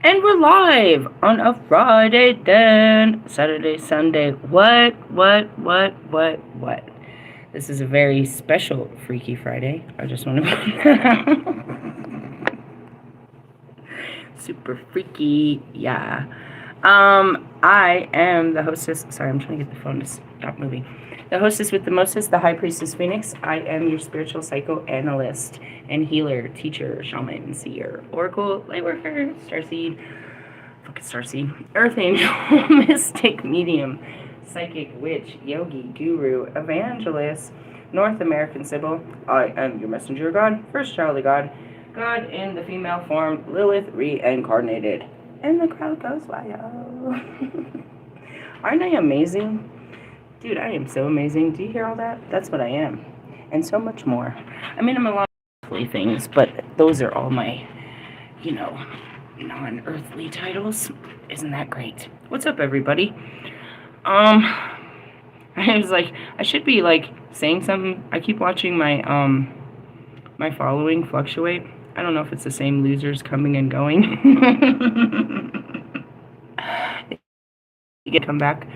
And we're live on a Friday then. Saturday, Sunday. What? This is a very special Freaky Friday. I just want to point that out. Super freaky. Yeah. I am the hostess. Sorry, I'm trying to get the phone to stop moving. The hostess with the mostest, the High Priestess Phoenix. I am your spiritual psychoanalyst and healer, teacher, shaman, seer, oracle, lightworker, starseed, fucking starseed, earth angel, mystic, medium, psychic, witch, yogi, guru, evangelist, North American Sybil. I am your messenger god, first child of God, God in the female form, Lilith reincarnated. And the crowd goes wild. Aren't I amazing? Dude, I am so amazing. Do you hear all that? That's what I am. And so much more. I mean, I'm a lot of earthly things, but those are all my, non-earthly titles. Isn't that great? What's up, everybody? I was like, I should be, saying something. I keep watching my following fluctuate. I don't know if it's the same losers coming and going. You get come back.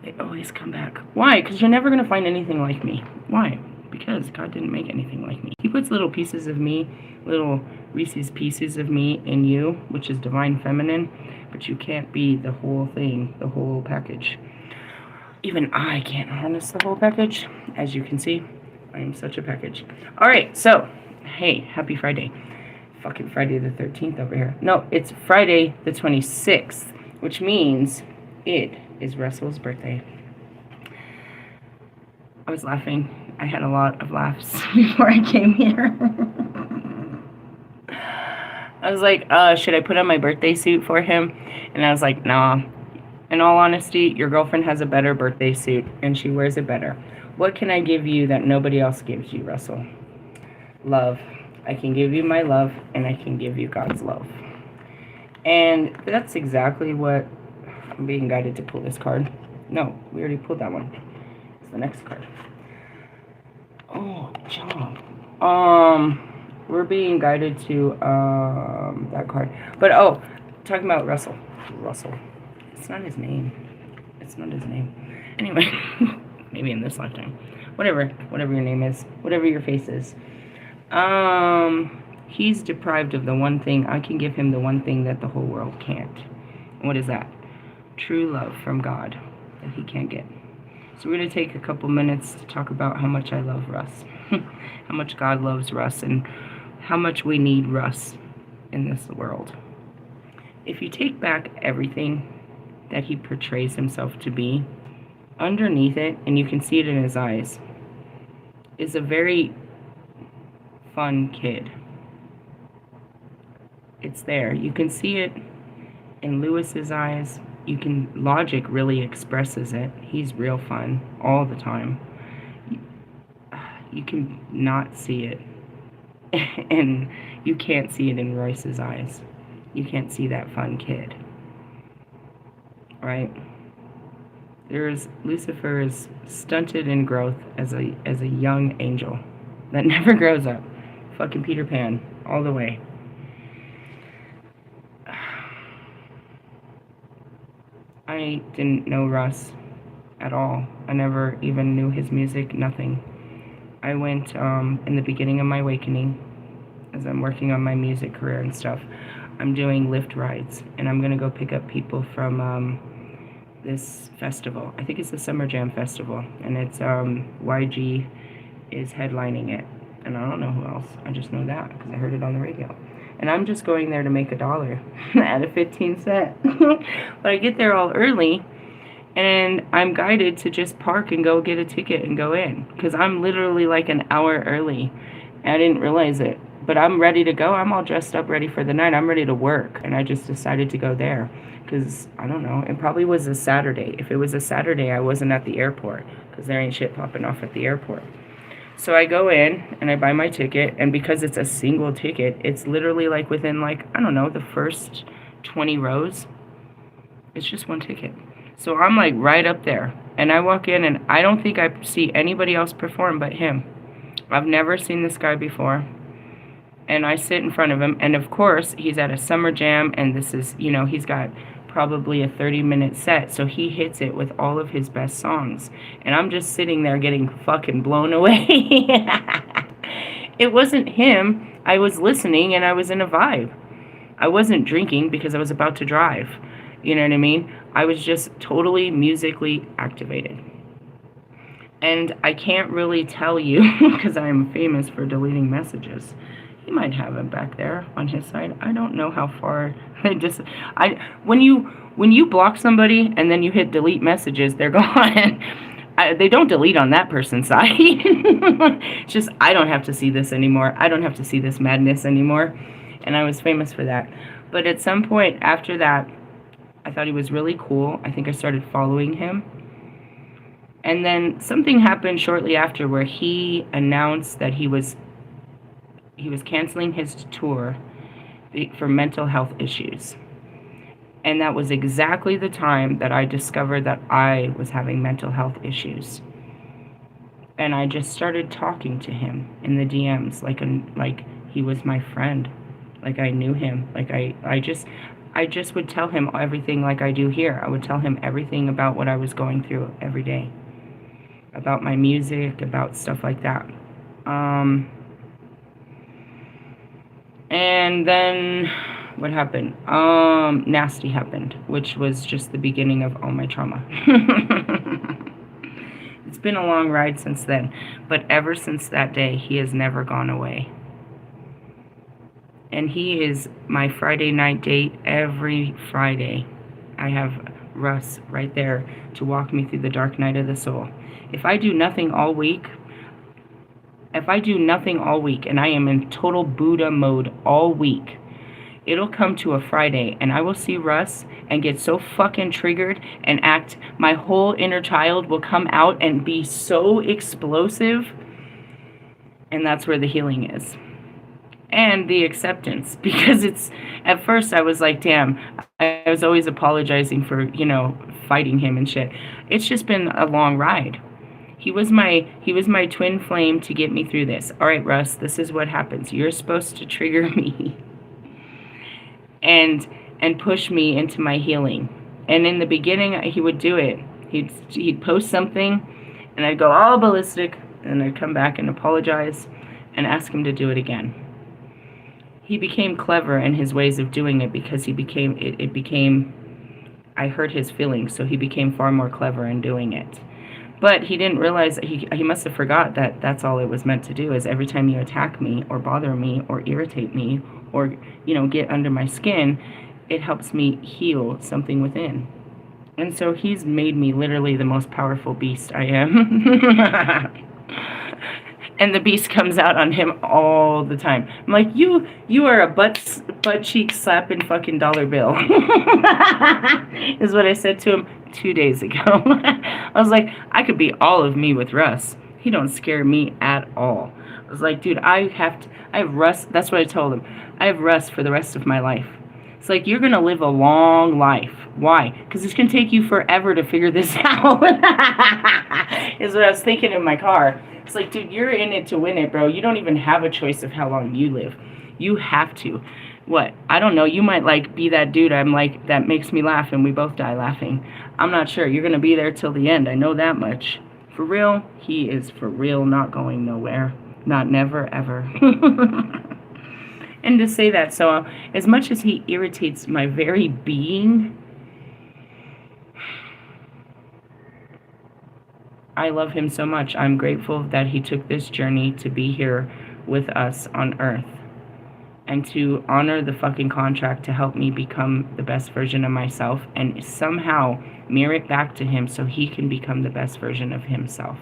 They always come back. Why? Because you're never going to find anything like me. Why? Because God didn't make anything like me. He puts little pieces of me, little Reese's pieces of me in you, which is divine feminine, but you can't be the whole thing, the whole package. Even I can't harness the whole package. As you can see, I am such a package. All right, so, hey, happy Friday. Fucking Friday the 13th over here. No, it's Friday the 26th, which means it is Russell's birthday. I was laughing. I had a lot of laughs before I came here. I was like, should I put on my birthday suit for him? And I was like, nah. In all honesty, your girlfriend has a better birthday suit, and she wears it better. What can I give you that nobody else gives you, Russell? Love. I can give you my love, and I can give you God's love. And that's exactly what I'm being guided to pull this card. No, we already pulled that one. It's the next card. Oh, job. We're being guided to that card. But talking about Russell. It's not his name. Anyway, maybe in this lifetime. Whatever your name is, whatever your face is. He's deprived of the one thing. I can give him the one thing that the whole world can't. What is that? True love from God that he can't get. So we're going to take a couple minutes to talk about how much I love Russ. How much God loves Russ and how much we need Russ in this world. If you take back everything that he portrays himself to be, underneath it, and you can see it in his eyes, is a very fun kid. It's there. You can see it in Lewis's eyes. Logic really expresses it. He's real fun all the time. You can not see it. And you can't see it in Royce's eyes. You can't see that fun kid. Right? Lucifer is stunted in growth as a young angel that never grows up. Fucking Peter Pan all the way. I didn't know Russ at all. I never even knew his music, nothing. I went in the beginning of my awakening, as I'm working on my music career and stuff, I'm doing Lyft rides, and I'm going to go pick up people from this festival. I think it's the Summer Jam Festival, and it's YG is headlining it, and I don't know who else. I just know that because I heard it on the radio. And I'm just going there to make $1 at a 15-cent. But I get there all early, and I'm guided to just park and go get a ticket and go in. Because I'm literally like an hour early. I didn't realize it. But I'm ready to go. I'm all dressed up, ready for the night. I'm ready to work. And I just decided to go there. Because, I don't know, it probably was a Saturday. If it was a Saturday, I wasn't at the airport. Because there ain't shit popping off at the airport. So I go in, and I buy my ticket, and because it's a single ticket, it's literally like within I don't know, the first 20 rows. It's just one ticket. So I'm like right up there, and I walk in, and I don't think I see anybody else perform but him. I've never seen this guy before. And I sit in front of him, and of course, he's at a summer jam, and this is, he's got probably a 30-minute set, so he hits it with all of his best songs. And I'm just sitting there getting fucking blown away. It wasn't him. I was listening, and I was in a vibe. I wasn't drinking because I was about to drive. You know what I mean? I was just totally musically activated. And I can't really tell you, because I'm famous for deleting messages. He might have it back there on his side. I don't know how far. When you block somebody and then you hit delete messages, they're gone. They don't delete on that person's side. It's just, I don't have to see this anymore. I don't have to see this madness anymore. And I was famous for that. But at some point after that, I thought he was really cool. I think I started following him. And then something happened shortly after where he announced that he was canceling his tour for mental health issues. And that was exactly the time that I discovered that I was having mental health issues. And I just started talking to him in the DMs like he was my friend, like I knew him. Like I just would tell him everything like I do here. I would tell him everything about what I was going through every day, about my music, about stuff like that. And then what happened? Nasty happened, which was just the beginning of all my trauma. It's been a long ride since then, but ever since that day, he has never gone away. And he is my Friday night date every Friday. I have Russ right there to walk me through the dark night of the soul. If I do nothing all week, and I am in total Buddha mode all week, it'll come to a Friday and I will see Russ and get so fucking triggered and act, my whole inner child will come out and be so explosive. And that's where the healing is. And the acceptance, because it's, at first I was like, damn, I was always apologizing for, fighting him and shit. It's just been a long ride. He was my twin flame to get me through this. All right, Russ, this is what happens. You're supposed to trigger me and push me into my healing. And in the beginning, he would do it. He'd post something, and I'd go all ballistic, and I'd come back and apologize and ask him to do it again. He became clever in his ways of doing it because I hurt his feelings, so he became far more clever in doing it. But he didn't realize that he must have forgot that that's all it was meant to do, is every time you attack me or bother me or irritate me or, get under my skin, it helps me heal something within. And so he's made me literally the most powerful beast I am. And the beast comes out on him all the time. I'm like, you are a butt cheek slapping fucking dollar bill. Is what I said to him 2 days ago. I was like, I could be all of me with Russ. He don't scare me at all. I was like, dude, I have Russ. That's what I told him. I have Russ for the rest of my life. It's like, you're going to live a long life. Why? Because it's going to take you forever to figure this out. Is what I was thinking in my car. It's like, dude, you're in it to win it, bro. You don't even have a choice of how long you live. You have to. What? I don't know. You might, be that dude I'm like, that makes me laugh and we both die laughing. I'm not sure. You're going to be there till the end. I know that much. For real, he is for real, not going nowhere. Not never, ever. And to say that, so as much as he irritates my very being, I love him so much. I'm grateful that he took this journey to be here with us on Earth and to honor the fucking contract to help me become the best version of myself and somehow mirror it back to him so he can become the best version of himself.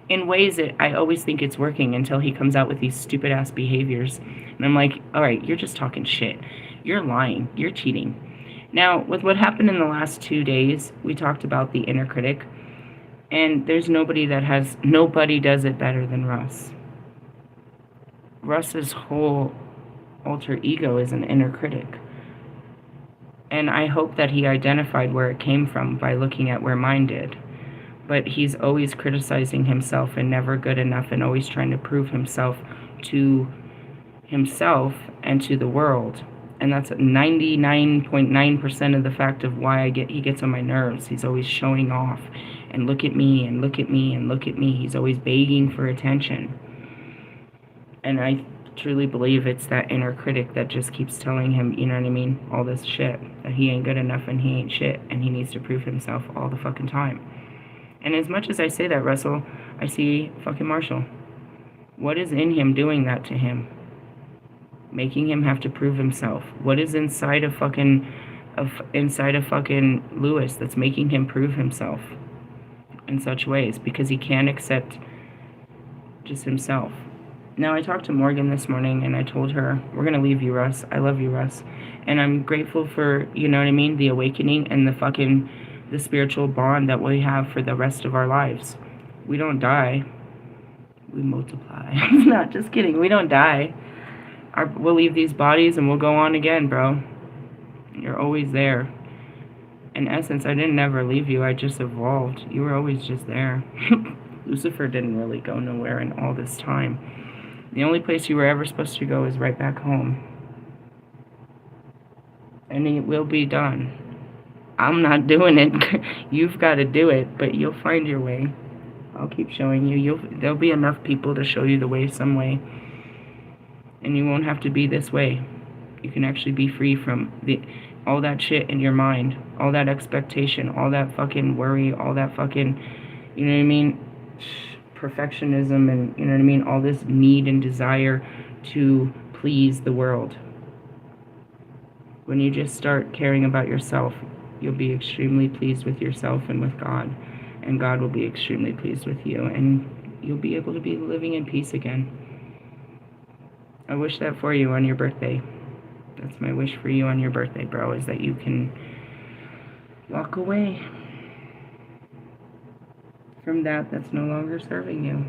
In ways that I always think it's working until he comes out with these stupid ass behaviors. And I'm like, all right, you're just talking shit. You're lying. You're cheating. Now, with what happened in the last 2 days, we talked about the inner critic. And there's nobody does it better than Russ. Russ's whole alter ego is an inner critic. And I hope that he identified where it came from by looking at where mine did. But he's always criticizing himself and never good enough and always trying to prove himself to himself and to the world. And that's 99.9% of the fact of why he gets on my nerves. He's always showing off and look at me and look at me and look at me. He's always begging for attention. And I truly believe it's that inner critic that just keeps telling him, you know what I mean, all this shit, that he ain't good enough and he ain't shit and he needs to prove himself all the fucking time. And as much as I say that, Russell, I see fucking Marshall. What is in him doing that to him? Making him have to prove himself. What is inside of fucking Lewis that's making him prove himself in such ways? Because he can't accept just himself. Now, I talked to Morgan this morning, and I told her, we're going to leave you, Russ. I love you, Russ. And I'm grateful for, you know what I mean, the awakening and the spiritual bond that we have for the rest of our lives. We don't die. We multiply. Not just kidding. We don't die. We'll leave these bodies, and we'll go on again, bro. You're always there. In essence, I didn't ever leave you. I just evolved. You were always just there. Lucifer didn't really go nowhere in all this time. The only place you were ever supposed to go is right back home. And it will be done. I'm not doing it. You've got to do it, but you'll find your way. I'll keep showing you. There'll be enough people to show you the way some way. And you won't have to be this way. You can actually be free from all that shit in your mind. All that expectation. All that fucking worry. All that fucking, you know what I mean? Perfectionism and, you know what I mean, all this need and desire to please the world. When you just start caring about yourself, you'll be extremely pleased with yourself and with God, and God will be extremely pleased with you, and you'll be able to be living in peace again. I wish that for you on your birthday. That's my wish for you on your birthday, bro, is that you can walk away from that's no longer serving you.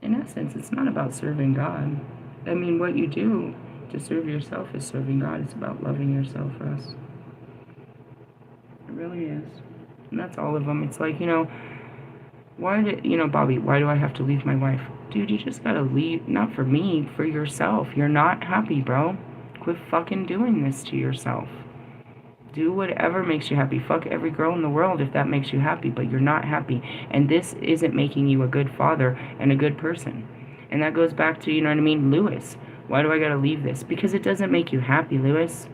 In essence, it's not about serving God. I mean, what you do to serve yourself is serving God. It's about loving yourself, Russ. It really is. And that's all of them. It's like, Bobby, why do I have to leave my wife? Dude, you just gotta leave, not for me, for yourself. You're not happy, bro. Quit fucking doing this to yourself. Do whatever makes you happy. Fuck every girl in the world if that makes you happy, but you're not happy. And this isn't making you a good father and a good person. And that goes back to, you know what I mean, Lewis. Why do I gotta leave this? Because it doesn't make you happy, Lewis.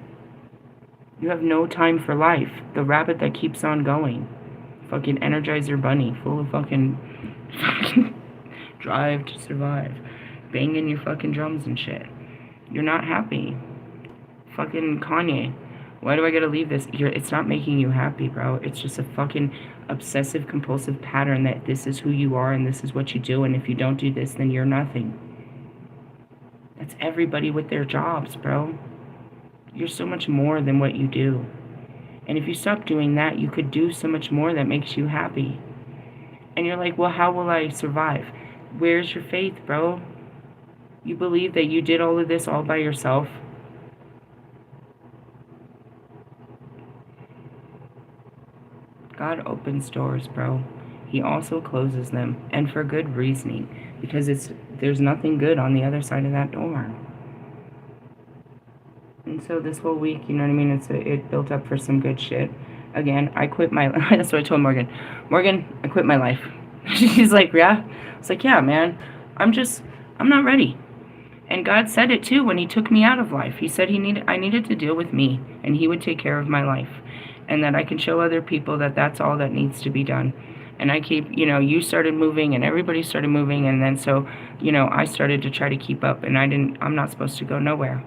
You have no time for life. The rabbit that keeps on going. Fucking Energizer Bunny, full of fucking drive to survive. Banging your fucking drums and shit. You're not happy. Fucking Kanye. Why do I gotta leave this? It's not making you happy, bro. It's just a fucking obsessive compulsive pattern that this is who you are and this is what you do, and if you don't do this, then you're nothing. That's everybody with their jobs, bro. You're so much more than what you do. And if you stop doing that, you could do so much more that makes you happy. And you're like, well, how will I survive? Where's your faith, bro? You believe that you did all of this all by yourself? God opens doors, bro. He also closes them, and for good reasoning, because there's nothing good on the other side of that door. And so this whole week, you know what I mean, it built up for some good shit. Again, I quit my life. That's what I told Morgan. Morgan, I quit my life. She's like, yeah? I was like, yeah, man. I'm not ready. And God said it too when he took me out of life. He said I needed to deal with me, and he would take care of my life. And that I can show other people that that's all that needs to be done. And I keep, you started moving and everybody started moving. And then so, I started to try to keep up, and I'm not supposed to go nowhere.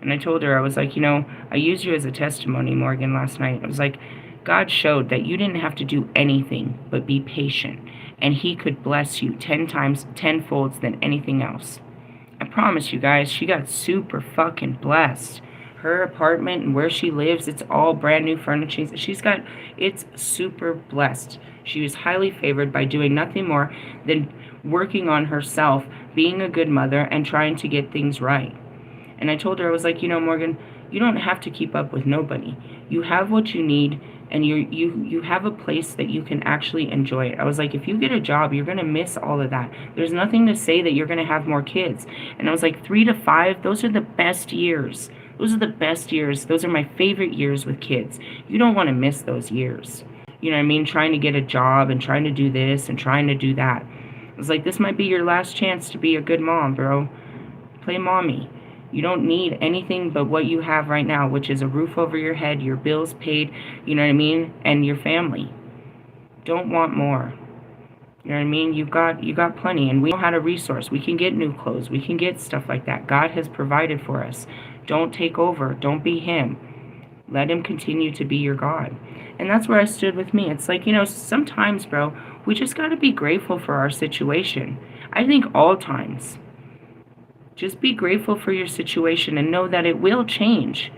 And I told her, I was like, I used you as a testimony, Morgan, last night. I was like, God showed that you didn't have to do anything but be patient. And he could bless you 10 times, 10-folds than anything else. I promise you guys, she got super fucking blessed. Her apartment and where she lives, it's all brand new furnishings. It's super blessed. She was highly favored by doing nothing more than working on herself, being a good mother, and trying to get things right. And I told her, I was like, Morgan, you don't have to keep up with nobody. You have what you need and you have a place that you can actually enjoy it. I was like, if you get a job, you're going to miss all of that. There's nothing to say that you're going to have more kids. And I was like, 3 to 5, those are the best years. Those are the best years. Those are my favorite years with kids. You don't want to miss those years. You know what I mean? Trying to get a job and trying to do this and trying to do that. I was like, this might be your last chance to be a good mom, bro. Play mommy. You don't need anything but what you have right now, which is a roof over your head, your bills paid, you know what I mean, and your family. Don't want more. You know what I mean? You got plenty, and we know how to resource. We can get new clothes. We can get stuff like that. God has provided for us. Don't take over. Don't be him. Let him continue to be your God. And that's where I stood with me. It's like, sometimes, bro, we just got to be grateful for our situation. I think all times. Just be grateful for your situation and know that it will change.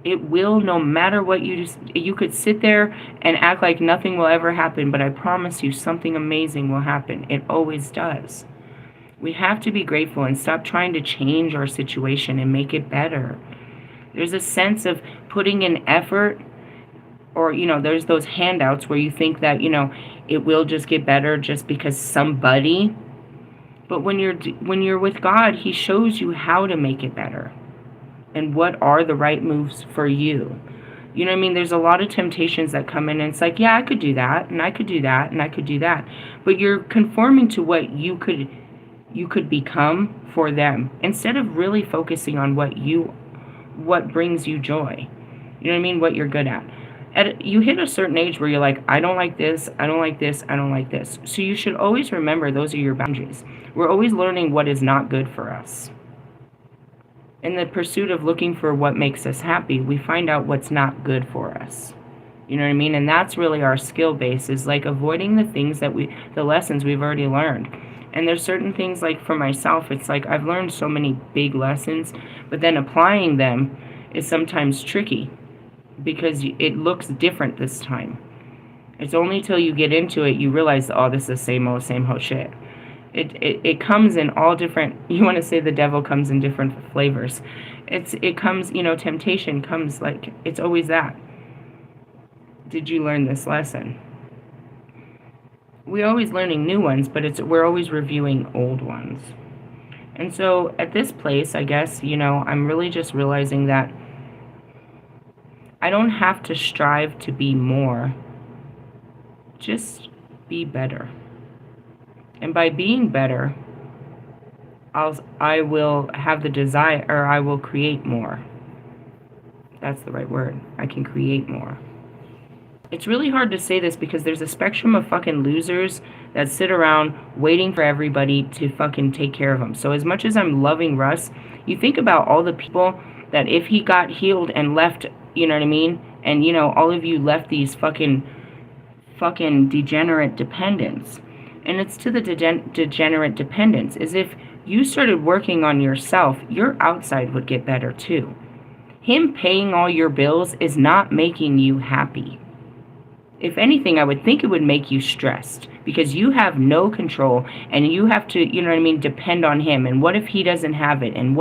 It will, no matter what you could sit there and act like nothing will ever happen, but I promise you something amazing will happen. It always does. We have to be grateful and stop trying to change our situation and make it better. There's a sense of putting in effort, or, there's those handouts where you think that, it will just get better just because somebody. But when you're with God, he shows you how to make it better and what are the right moves for you. You know what I mean? There's a lot of temptations that come in, and it's like, yeah, I could do that, and I could do that, and I could do that. But you're conforming to what you could become for them instead of really focusing on what brings you joy. You know what I mean? What you're good at. You hit a certain age where you're like, I don't like this, I don't like this, I don't like this. So you should always remember those are your boundaries. We're always learning what is not good for us. In the pursuit of looking for what makes us happy, we find out what's not good for us. You know what I mean? And that's really our skill base, is like avoiding the things the lessons we've already learned. And there's certain things, like for myself, it's like I've learned so many big lessons, but then applying them is sometimes tricky because it looks different this time. It's only till you get into it you realize, oh, this is the same old shit. It comes in all different, you want to say the devil comes in different flavors. It comes, temptation comes, like, it's always that. Did you learn this lesson? We're always learning new ones, but we're always reviewing old ones. And so at this place, I guess, I'm really just realizing that I don't have to strive to be more. Just be better. And by being better, I will have the desire, or I will create more. That's the right word. I can create more. It's really hard to say this because there's a spectrum of fucking losers that sit around waiting for everybody to fucking take care of them. So as much as I'm loving Russ, you think about all the people that if he got healed and left, you know what I mean? And, all of you left these fucking degenerate dependents. And it's to the degenerate dependents. As if you started working on yourself, your outside would get better too. Him paying all your bills is not making you happy. If anything, I would think it would make you stressed because you have no control and you have to, depend on him. And what if he doesn't have it? And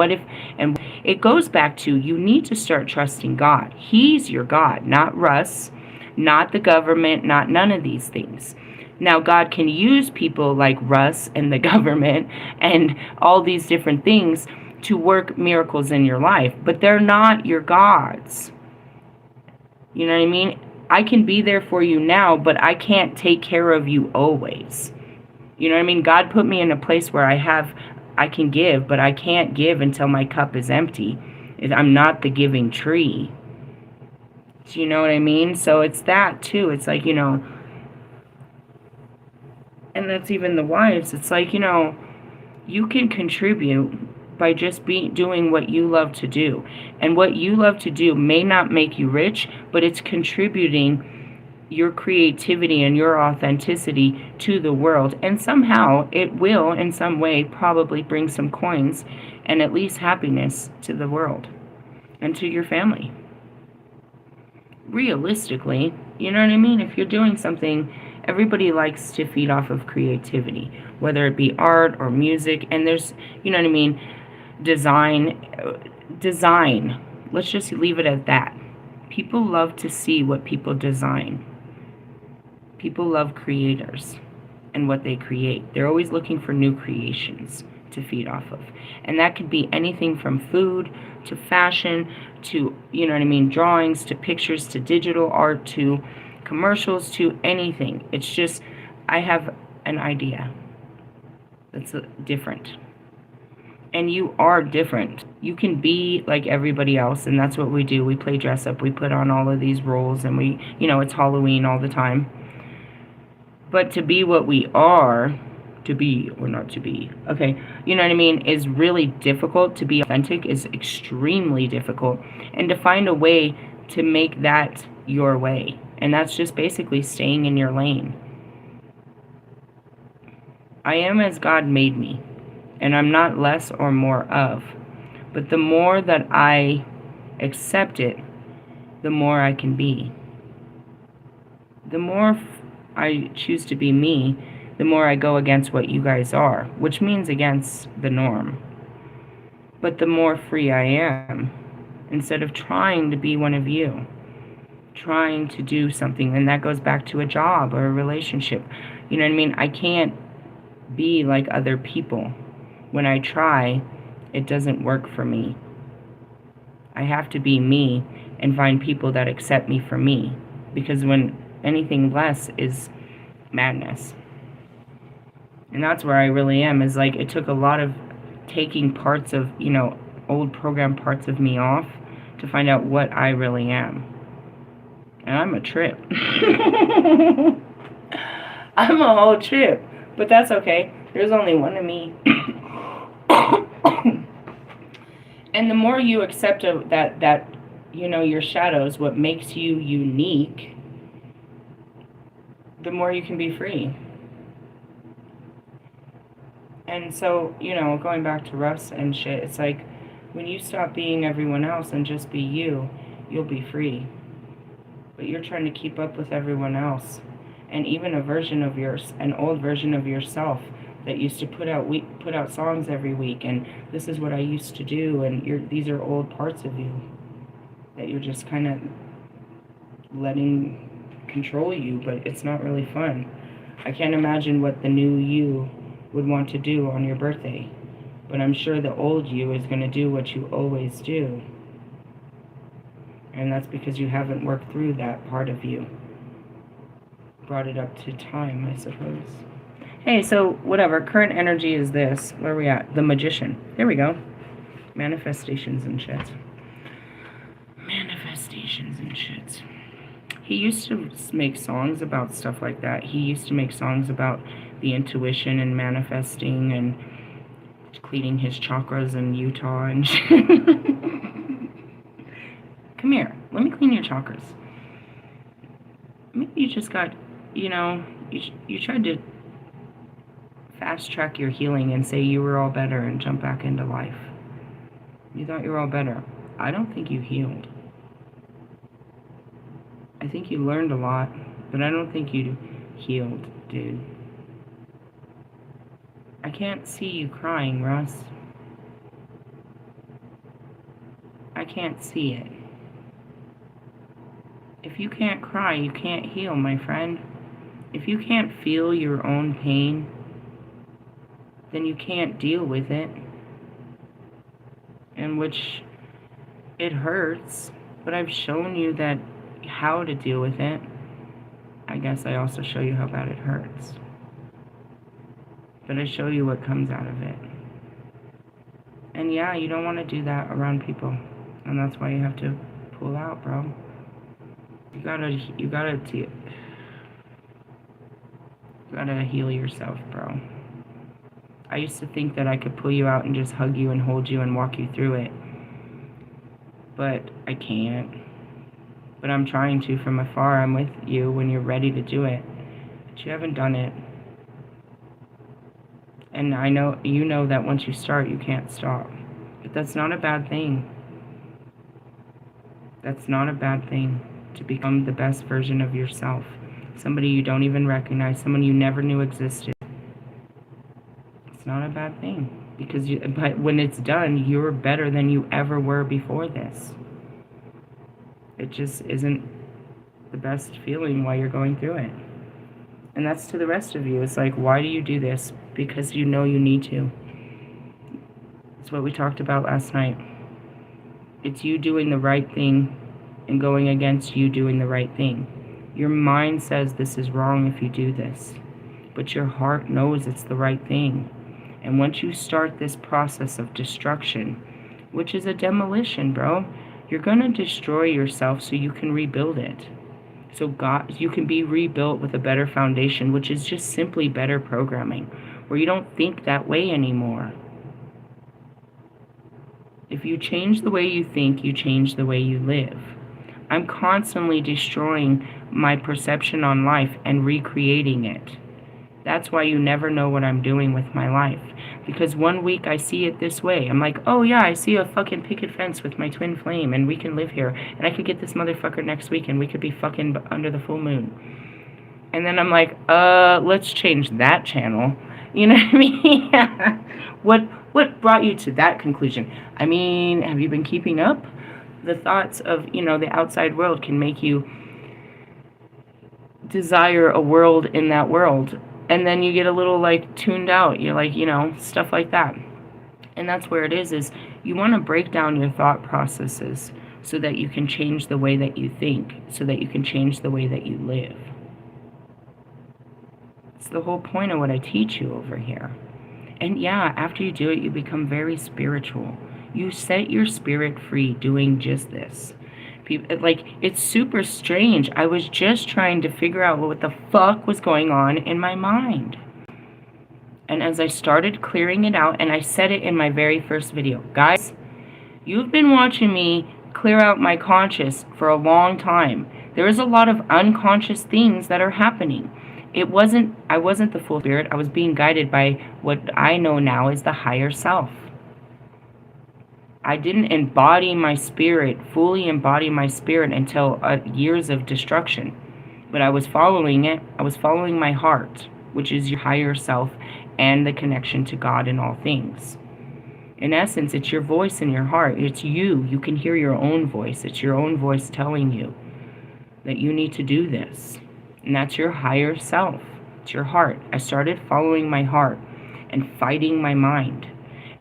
and it goes back to, you need to start trusting God. He's your God, not Russ, not the government, not none of these things. Now, God can use people like Russ and the government and all these different things to work miracles in your life, but they're not your gods. You know what I mean? I can be there for you now, but I can't take care of you always. You know what I mean? God put me in a place where I can give, but I can't give until my cup is empty. I'm not the giving tree. Do you know what I mean? So it's that too. It's like, and that's even the wives. It's like, you can contribute by just doing what you love to do. And what you love to do may not make you rich, but it's contributing your creativity and your authenticity to the world. And somehow it will, in some way, probably bring some coins and at least happiness to the world and to your family. Realistically, you know what I mean? If you're doing something, everybody likes to feed off of creativity, whether it be art or music. And there's, you know what I mean? Design, let's just leave it at that. People love to see what people design. People love creators and what they create. They're always looking for new creations to feed off of. And that could be anything from food to fashion to, you know what I mean, drawings to pictures to digital art to commercials to anything. It's just, I have an idea that's different. And you are different. You can be like everybody else, and that's what we do. We play dress up. We put on all of these roles, and we, you know, it's Halloween all the time. But to be what we are, to be or not to be, okay, you know what I mean, is really difficult. To be authentic is extremely difficult. And to find a way to make that your way. And that's just basically staying in your lane. I am as God made me, and I'm not less or more of. But the more that I accept it, the more I can be. The more I choose to be me, the more I go against what you guys are, which means against the norm. But the more free I am, instead of trying to be one of you, trying to do something, and that goes back to a job or a relationship. You know what I mean? I can't be like other people. When I try, it doesn't work for me. I have to be me and find people that accept me for me, because when anything less is madness. And that's where I really am, is like, it took a lot of taking parts of, you know, old program parts of me off to find out what I really am. And I'm a trip. I'm a whole trip. But that's okay. There's only one of me. And the more you accept that, you know, your shadows, what makes you unique, the more you can be free. And so, you know, going back to Russ and shit, it's like, when you stop being everyone else and just be you, you'll be free. But you're trying to keep up with everyone else. And even a version of yours, an old version of yourself that used to put out songs every week, and this is what I used to do, and these are old parts of you that you're just kind of letting control you, but it's not really fun. I can't imagine what the new you would want to do on your birthday, but I'm sure the old you is going to do what you always do, and that's because you haven't worked through that part of you. Brought it up to time, I suppose. Hey, so whatever, current energy is this. Where are we at? The Magician. There we go. Manifestations and shit. Manifestations and shit. He used to make songs about stuff like that. He used to make songs about the intuition and manifesting and cleaning his chakras in Utah and shit. Come here. Let me clean your chakras. Maybe you just got, you know, you tried to fast track your healing and say you were all better and jump back into life. You thought you were all better. I don't think you healed. I think you learned a lot, but I don't think you healed, dude. I can't see you crying, Russ. I can't see it. If you can't cry, you can't heal, my friend. If you can't feel your own pain, then you can't deal with it. And which, it hurts, but I've shown you that how to deal with it. I guess I also show you how bad it hurts. But I show you what comes out of it. And yeah, you don't want to do that around people. And that's why you have to pull out, bro. You gotta heal yourself, bro. I used to think that I could pull you out and just hug you and hold you and walk you through it. But I can't. But I'm trying to from afar. I'm with you when you're ready to do it. But you haven't done it. And I know, you know that once you start, you can't stop. But that's not a bad thing. That's not a bad thing. To become the best version of yourself. Somebody you don't even recognize. Someone you never knew existed. It's not a bad thing. But when it's done, you're better than you ever were before this. It just isn't the best feeling while you're going through it. And that's to the rest of you. It's like, why do you do this? Because you know you need to. It's what we talked about last night. It's you doing the right thing and going against you doing the right thing. Your mind says this is wrong if you do this, but your heart knows it's the right thing. And once you start this process of destruction, which is a demolition, bro, you're going to destroy yourself so you can rebuild it. So you can be rebuilt with a better foundation, which is just simply better programming, where you don't think that way anymore. If you change the way you think, you change the way you live. I'm constantly destroying my perception on life and recreating it. That's why you never know what I'm doing with my life. Because one week I see it this way. I'm like, oh yeah, I see a fucking picket fence with my twin flame and we can live here. And I could get this motherfucker next week and we could be fucking under the full moon. And then I'm like, let's change that channel. You know what I mean? What brought you to that conclusion? I mean, have you been keeping up? The thoughts of, the outside world can make you desire a world in that world. And then you get a little, tuned out. You're like, stuff like that. And that's where it is you want to break down your thought processes so that you can change the way that you think, so that you can change the way that you live. It's the whole point of what I teach you over here. And yeah, after you do it, you become very spiritual. You set your spirit free doing just this. It's super strange. I was just trying to figure out what the fuck was going on in my mind. And as I started clearing it out, and I said it in my very first video, guys, you've been watching me clear out my conscious for a long time. There is a lot of unconscious things that are happening. I wasn't the full spirit. I was being guided by what I know now is the higher self. I didn't fully embody my spirit until years of destruction. But I was following it. I was following my heart, which is your higher self and the connection to God in all things. In essence, it's your voice in your heart. It's you. You can hear your own voice. It's your own voice telling you that you need to do this. And that's your higher self. It's your heart. I started following my heart and fighting my mind.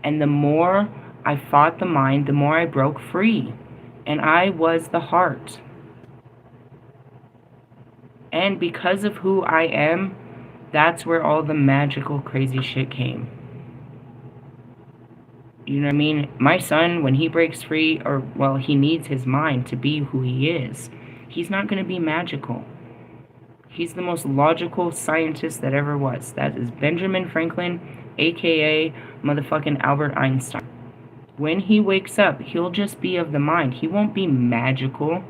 And the more I fought the mind, the more I broke free. And I was the heart. And because of who I am, that's where all the magical, crazy shit came. You know what I mean? My son, when he breaks free, he needs his mind to be who he is. He's not going to be magical. He's the most logical scientist that ever was. That is Benjamin Franklin, a.k.a. motherfucking Albert Einstein. When he wakes up, he'll just be of the mind. He won't be magical.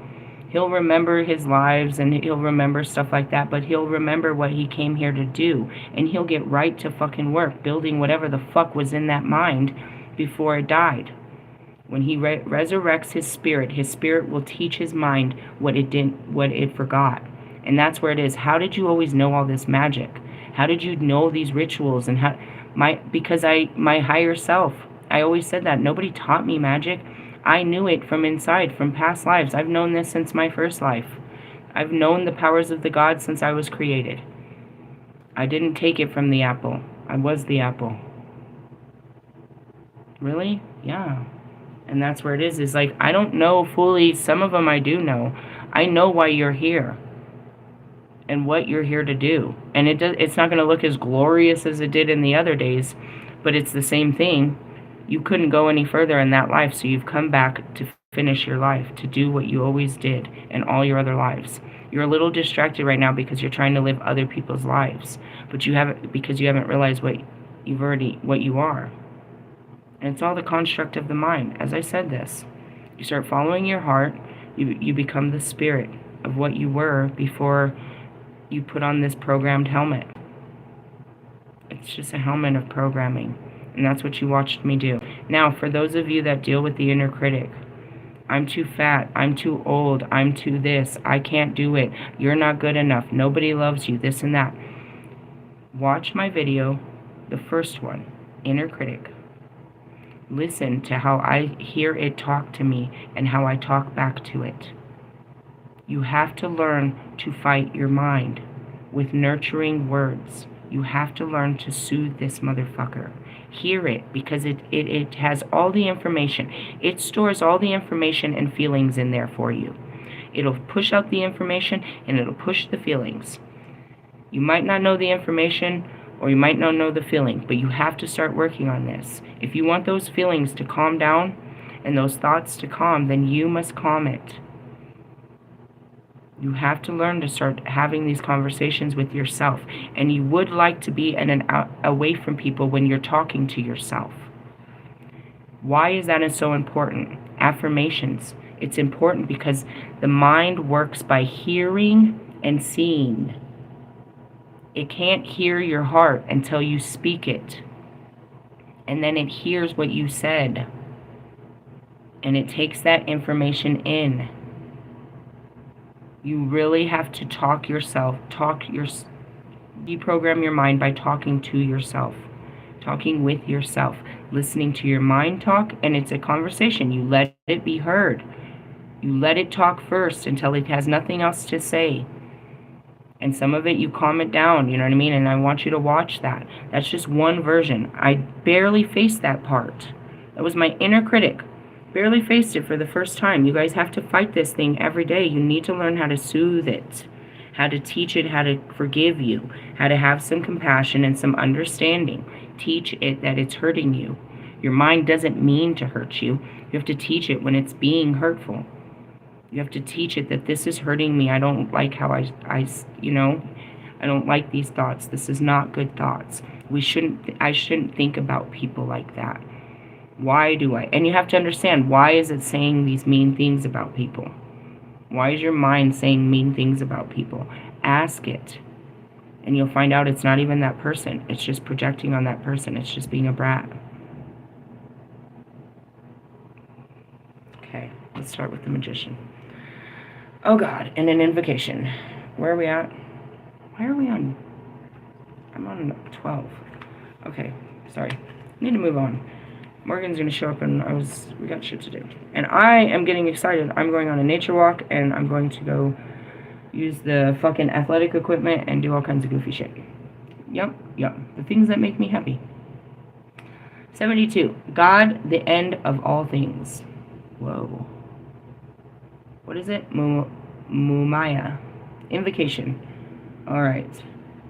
He'll remember his lives and he'll remember stuff like that, but he'll remember what he came here to do. And he'll get right to fucking work, building whatever the fuck was in that mind before it died. When he resurrects his spirit will teach his mind what it forgot. And that's where it is. How did you always know all this magic? How did you know these rituals? And because my higher self, I always said that. Nobody taught me magic. I knew it from inside, from past lives. I've known this since my first life. I've known the powers of the gods since I was created. I didn't take it from the apple. I was the apple. Really? Yeah. And that's where it is I don't know fully. Some of them I do know. I know why you're here and what you're here to do. And it's not going to look as glorious as it did in the other days, but it's the same thing. You couldn't go any further in that life, so you've come back to finish your life, to do what you always did in all your other lives. You're a little distracted right now because you're trying to live other people's lives, but you haven't realized what you are. And it's all the construct of the mind. As I said this, you start following your heart, you become the spirit of what you were before you put on this programmed helmet. It's just a helmet of programming. And that's what you watched me do. Now, for those of you that deal with the inner critic, I'm too fat, I'm too old, I'm too this, I can't do it, you're not good enough, nobody loves you, this and that. Watch my video, the first one, inner critic. Listen to how I hear it talk to me and how I talk back to it. You have to learn to fight your mind with nurturing words. You have to learn to soothe this motherfucker. Hear it, because it has all the information. It stores all the information and feelings in there for you. It'll push out the information and it'll push the feelings. You might not know the information or you might not know the feeling, but you have to start working on this. If you want those feelings to calm down and those thoughts to calm, then you must calm it. You have to learn to start having these conversations with yourself. And you would like to be away from people when you're talking to yourself. Why is that so important? Affirmations. It's important because the mind works by hearing and seeing. It can't hear your heart until you speak it. And then it hears what you said. And it takes that information in. You really have to deprogram your mind by talking to yourself, talking with yourself, listening to your mind talk, and it's a conversation. You let it be heard. You let it talk first until it has nothing else to say. And some of it, you calm it down, you know what I mean? And I want you to watch that. That's just one version. I barely faced that part. That was my inner critic. Barely faced it for the first time. You guys have to fight this thing every day. You need to learn how to soothe it, how to teach it how to forgive you, how to have some compassion and some understanding. Teach it that it's hurting you. Your mind doesn't mean to hurt you. You have to teach it when it's being hurtful. You have to teach it that this is hurting me. I don't like how I don't like these thoughts. This is not good thoughts. I shouldn't think about people like that. Why do I? And you have to understand, why is it saying these mean things about people? Why is your mind saying mean things about people? Ask it. And you'll find out it's not even that person. It's just projecting on that person. It's just being a brat. Okay, let's start with the Magician. Oh God, and an invocation. Where are we at? Why are we on? I'm on 12. Okay, sorry. I need to move on. Morgan's going to show up and we got shit to do. And I am getting excited. I'm going on a nature walk and I'm going to go use the fucking athletic equipment and do all kinds of goofy shit. Yep. The things that make me happy. 72. God, the end of all things. Whoa. What is it? Mumaya. Invocation. Alright.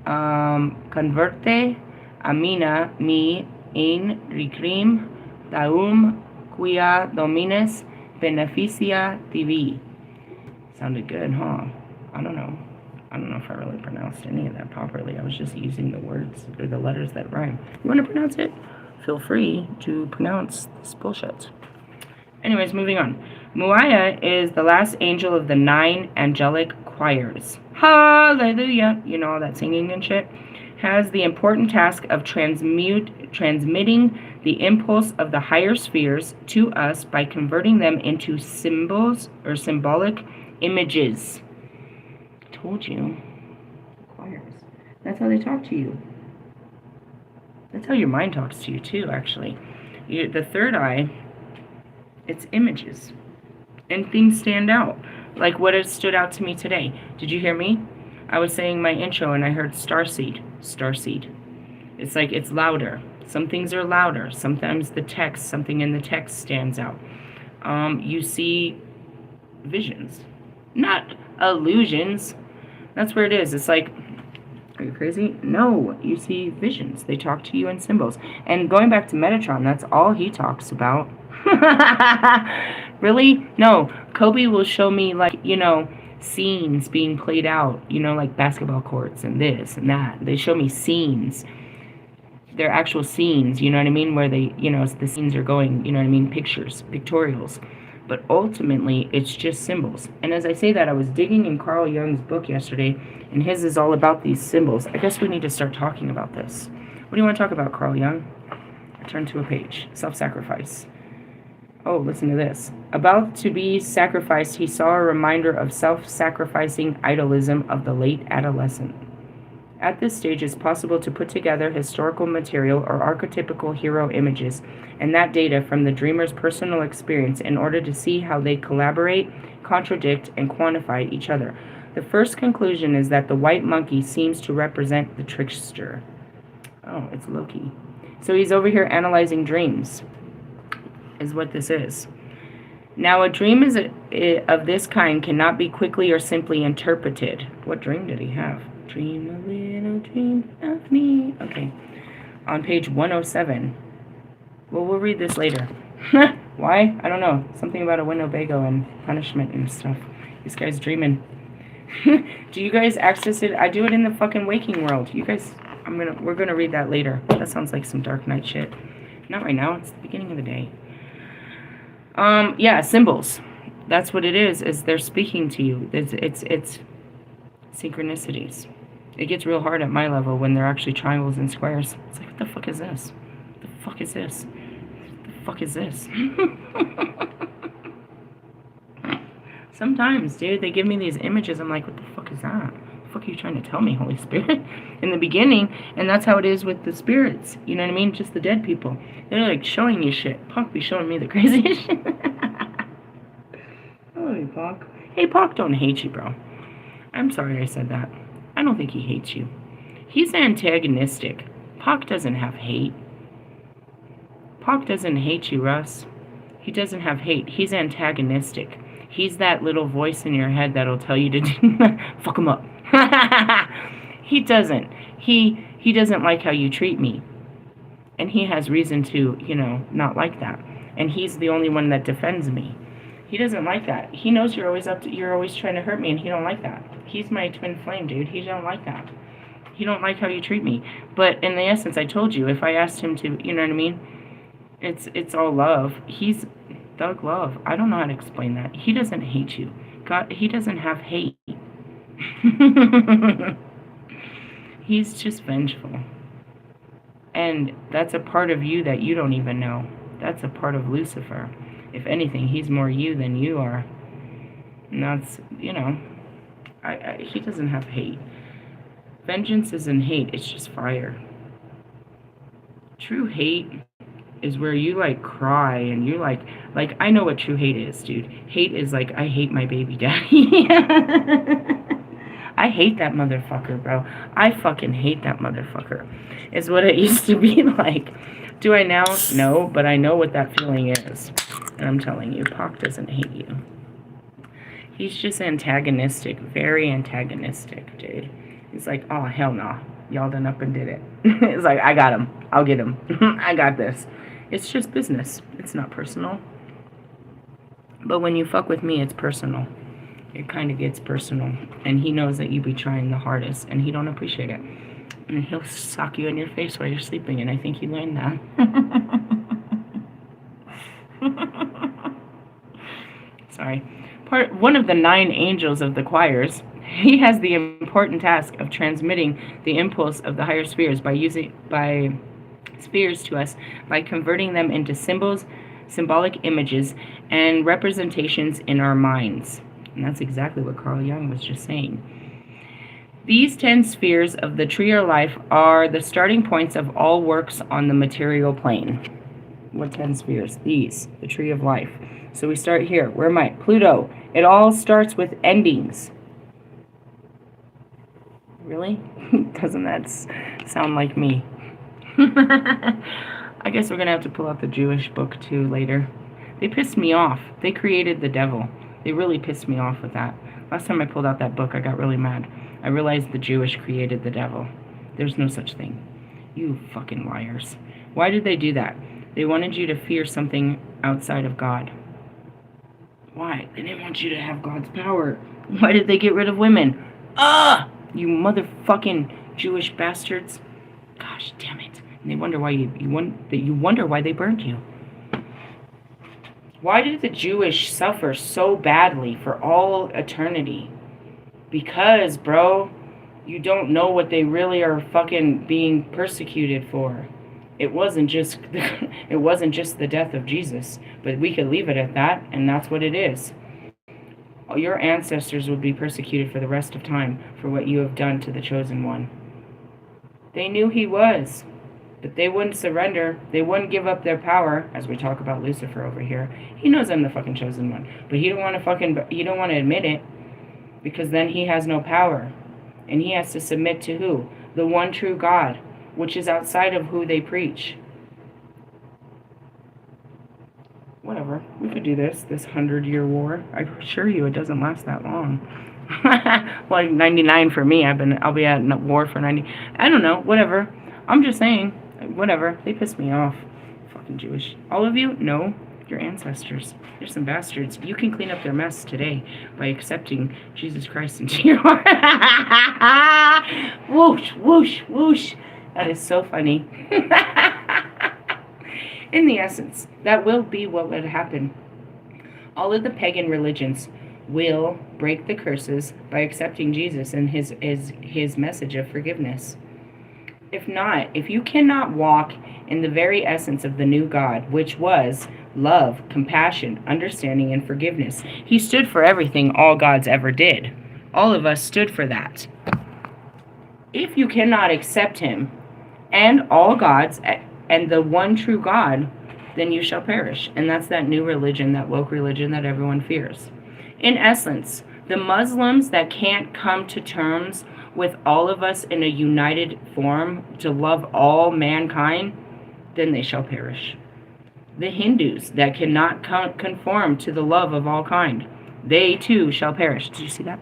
Converte amina mi in recrim Taum quia domines beneficia tibi. Sounded good, huh? I don't know if I really pronounced any of that properly. I was just using the words or the letters that rhyme. You want to pronounce it? Feel free to pronounce this bullshit. Anyways, moving on. Muaya is the last angel of the 9 angelic choirs. Hallelujah! You know all that singing and shit. Has the important task of transmitting the impulse of the higher spheres to us by converting them into symbols or symbolic images. I told you. Choirs. That's how they talk to you. That's how your mind talks to you too, actually. The third eye, it's images. And things stand out. Like what has stood out to me today. Did you hear me? I was saying my intro and I heard Starseed. Starseed. It's like it's louder. Some things are louder. Sometimes something in the text stands out. You see visions, not illusions. That's where it is. It's like, are you crazy? No, you see visions. They talk to you in symbols. And going back to Metatron, that's all he talks about. Really? No. Kobe will show me, like, scenes being played out, like basketball courts and this and that. They show me scenes. They're actual scenes, you know what I mean? Where they, the scenes are going, you know what I mean? Pictures, pictorials. But ultimately, it's just symbols. And as I say that, I was digging in Carl Jung's book yesterday, and his is all about these symbols. I guess we need to start talking about this. What do you want to talk about, Carl Jung? I turn to a page. Self-sacrifice. Oh, listen to this. About to be sacrificed, he saw a reminder of self-sacrificing idolism of the late adolescent. At this stage, it's possible to put together historical material or archetypical hero images and that data from the dreamer's personal experience in order to see how they collaborate, contradict, and quantify each other. The first conclusion is that the white monkey seems to represent the trickster. Oh, it's Loki. So he's over here analyzing dreams, is what this is. Now, a dream of this kind cannot be quickly or simply interpreted. What dream did he have? Dream a little dream of me. Okay. On page 107. Well, we'll read this later. Why? I don't know. Something about a Winnebago and punishment and stuff. This guy's dreaming. Do you guys access it? I do it in the fucking waking world. You guys, we're gonna read that later. That sounds like some Dark Knight shit. Not right now. It's the beginning of the day. Yeah, symbols. That's what it is they're speaking to you. It's synchronicities. It gets real hard at my level when they're actually triangles and squares. It's like, what the fuck is this? What the fuck is this? What the fuck is this? Sometimes, dude, they give me these images. I'm like, what the fuck is that? What the fuck are you trying to tell me, Holy Spirit? In the beginning, and that's how it is with the spirits. You know what I mean? Just the dead people. They're like showing you shit. Pac be showing me the craziest shit. Oh, hey, Pac. Hey, Pac don't hate you, bro. I'm sorry I said that. I don't think he hates you. He's antagonistic. Pac doesn't have hate. Pac doesn't hate you, Russ. He doesn't have hate. He's antagonistic. He's that little voice in your head that'll tell you to fuck him up. He doesn't. He doesn't like how you treat me. And he has reason to, not like that. And he's the only one that defends me. He doesn't like that. He knows you're always trying to hurt me, and he don't like that. He's my twin flame, dude. He don't like that. He don't like how you treat me. But in the essence, I told you, if I asked him to, you know what I mean? It's all love. He's Thug love. I don't know how to explain that. He doesn't hate you. God, he doesn't have hate. He's just vengeful. And that's a part of you that you don't even know. That's a part of Lucifer. If anything, he's more you than you are. And that's, he doesn't have hate. Vengeance isn't hate. It's just fire. True hate is where you cry and you I know what true hate is, dude. Hate is I hate my baby daddy. I hate that motherfucker, bro. I fucking hate that motherfucker. Is what it used to be like. Do I now? No, but I know what that feeling is. And I'm telling you, Pac doesn't hate you. He's just antagonistic, very antagonistic, dude. He's like, oh, hell no. Y'all done up and did it. It's like, I got him. I'll get him. I got this. It's just business. It's not personal. But when you fuck with me, it's personal. It kind of gets personal. And he knows that you be trying the hardest, and he don't appreciate it. And he'll sock you in your face while you're sleeping, and I think he learned that. Sorry. One of the 9 angels of the choirs, he has the important task of transmitting the impulse of the higher spheres by spheres to us by converting them into symbolic images, and representations in our minds. And that's exactly what Carl Jung was just saying. These 10 spheres of the tree of life are the starting points of all works on the material plane. What 10 spheres? These, the tree of life. So we start here. Where am I? Pluto. It all starts with endings. Really? Doesn't that sound like me? I guess we're going to have to pull out the Jewish book too later. They pissed me off. They created the devil. They really pissed me off with that. Last time I pulled out that book, I got really mad. I realized the Jewish created the devil. There's no such thing. You fucking liars. Why did they do that? They wanted you to fear something outside of God. Why? They didn't want you to have God's power. Why did they get rid of women? You motherfucking Jewish bastards. Gosh damn it. And they wonder why you wonder why they burned you. Why did the Jewish suffer so badly for all eternity? Because, bro, you don't know what they really are fucking being persecuted for. It wasn't just the death of Jesus, but we could leave it at that, and that's what it is. Your ancestors will be persecuted for the rest of time for what you have done to the chosen one. They knew he was, but they wouldn't surrender. They wouldn't give up their power, as we talk about Lucifer over here. He knows I'm the fucking chosen one, but he don't want to admit it, because then he has no power. And he has to submit to who? The one true God, which is outside of who they preach. Whatever. We could do this 100-year war. I assure you it doesn't last that long. Like 99 for me. I'll be at war for 90. I don't know. Whatever. I'm just saying. Whatever. They piss me off. Fucking Jewish. All of you? No. Your ancestors. They're some bastards. You can clean up their mess today by accepting Jesus Christ into your heart. Whoosh, whoosh, whoosh. That is so funny. In the essence, that will be what would happen. All of the pagan religions will break the curses by accepting Jesus and his message of forgiveness. If not, if you cannot walk in the very essence of the new God, which was love, compassion, understanding, and forgiveness, he stood for everything all gods ever did. All of us stood for that. If you cannot accept him and all gods and the one true God, then you shall perish. And that's that new religion, that woke religion that everyone fears. In essence, the Muslims that can't come to terms with all of us in a united form to love all mankind, then they shall perish. The Hindus that cannot conform to the love of all kind, they too shall perish. Did you see that?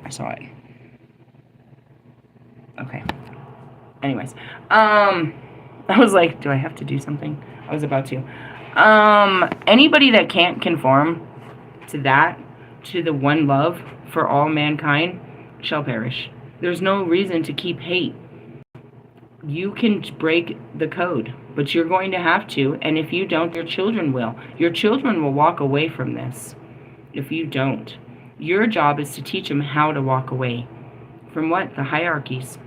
I saw it. Okay. Anyways, I was like, do I have to do something? I was about to. Anybody that can't conform to that, to the one love for all mankind, shall perish. There's no reason to keep hate. You can break the code, but you're going to have to, and if you don't, your children will. Your children will walk away from this if you don't. Your job is to teach them how to walk away. From what? The hierarchies.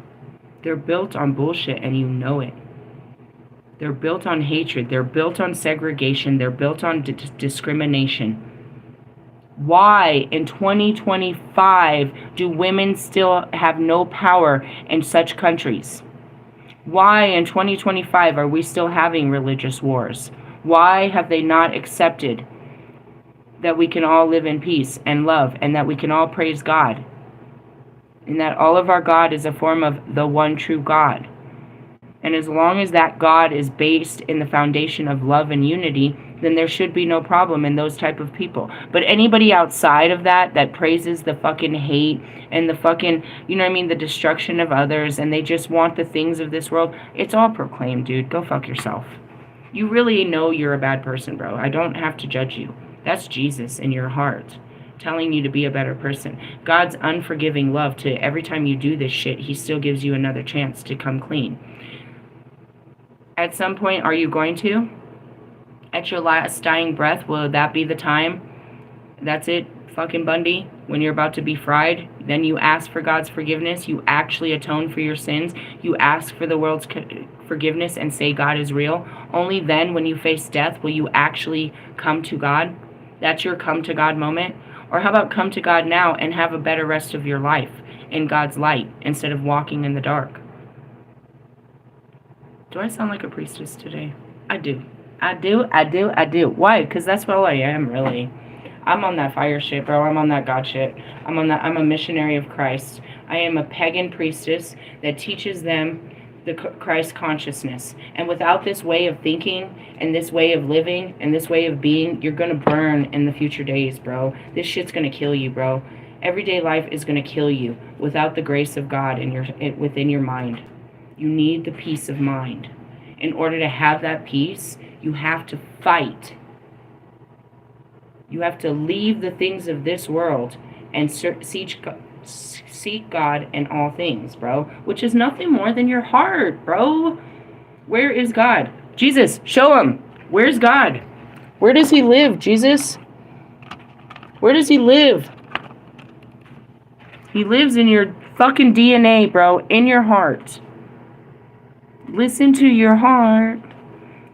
They're built on bullshit, and you know it. They're built on hatred. They're built on segregation. They're built on discrimination. Why in 2025 do women still have no power in such countries? Why in 2025 are we still having religious wars? Why have they not accepted that we can all live in peace and love and that we can all praise God? And that all of our God is a form of the one true God. And as long as that God is based in the foundation of love and unity, then there should be no problem in those type of people. But anybody outside of that praises the fucking hate and the fucking, you know what I mean, the destruction of others, and they just want the things of this world, it's all proclaimed, dude. Go fuck yourself. You really know you're a bad person, bro. I don't have to judge you. That's Jesus in your heart telling you to be a better person. God's unforgiving love to every time you do this shit, he still gives you another chance to come clean. At some point, are you going to? At your last dying breath, will that be the time? That's it, fucking Bundy? When you're about to be fried, then you ask for God's forgiveness. You actually atone for your sins. You ask for the world's forgiveness and say God is real. Only then, when you face death, will you actually come to God. That's your come to God moment. Or how about come to God now and have a better rest of your life in God's light instead of walking in the dark? Do I sound like a priestess today? I do. I do. Why? Because that's what I am, really. I'm on that fire shit, bro. I'm on that God shit. I'm a missionary of Christ. I am a pagan priestess that teaches them the Christ consciousness. And without this way of thinking and this way of living and this way of being, you're going to burn in the future days, bro. This shit's going to kill you, bro. Everyday life is going to kill you without the grace of God within your mind. You need the peace of mind. In order to have that peace, you have to fight. You have to leave the things of this world and seek God in all things, bro. Which is nothing more than your heart, bro. Where is God? Jesus, show him. Where's God? Where does he live, Jesus? Where does he live? He lives in your fucking DNA, bro. In your heart. Listen to your heart,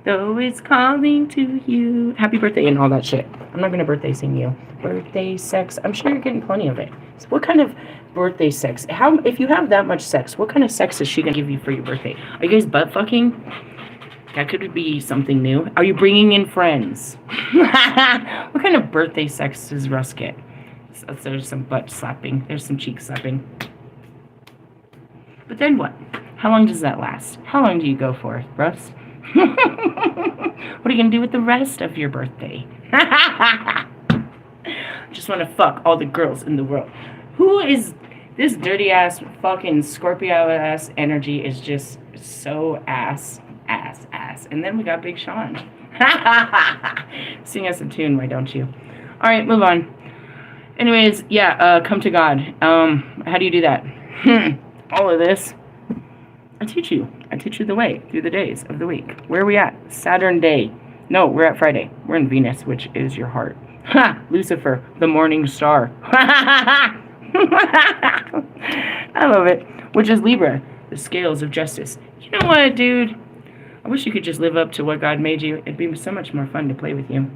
though it's calling to you. Happy birthday and all that shit. I'm not going to birthday sing you. Birthday sex. I'm sure you're getting plenty of it. So what kind of birthday sex? If you have that much sex, what kind of sex is she going to give you for your birthday? Are you guys butt fucking? That could be something new. Are you bringing in friends? What kind of birthday sex does Russ get? So there's some butt slapping. There's some cheek slapping. But then what? How long does that last? How long do you go for, Russ? What are you going to do with the rest of your birthday? I just want to fuck all the girls in the world. Who is this dirty ass fucking Scorpio ass energy is just so ass. And then we got Big Sean. Sing us a tune, why don't you? All right, move on. Anyways, yeah, come to God. How do you do that? All of this. I teach you the way through the days of the week. Where are we at? Saturn day. No, we're at Friday. We're in Venus, which is your heart. Ha! Lucifer, the morning star. I love it. Which is Libra, the scales of justice. You know what, dude? I wish you could just live up to what God made you. It'd be so much more fun to play with you.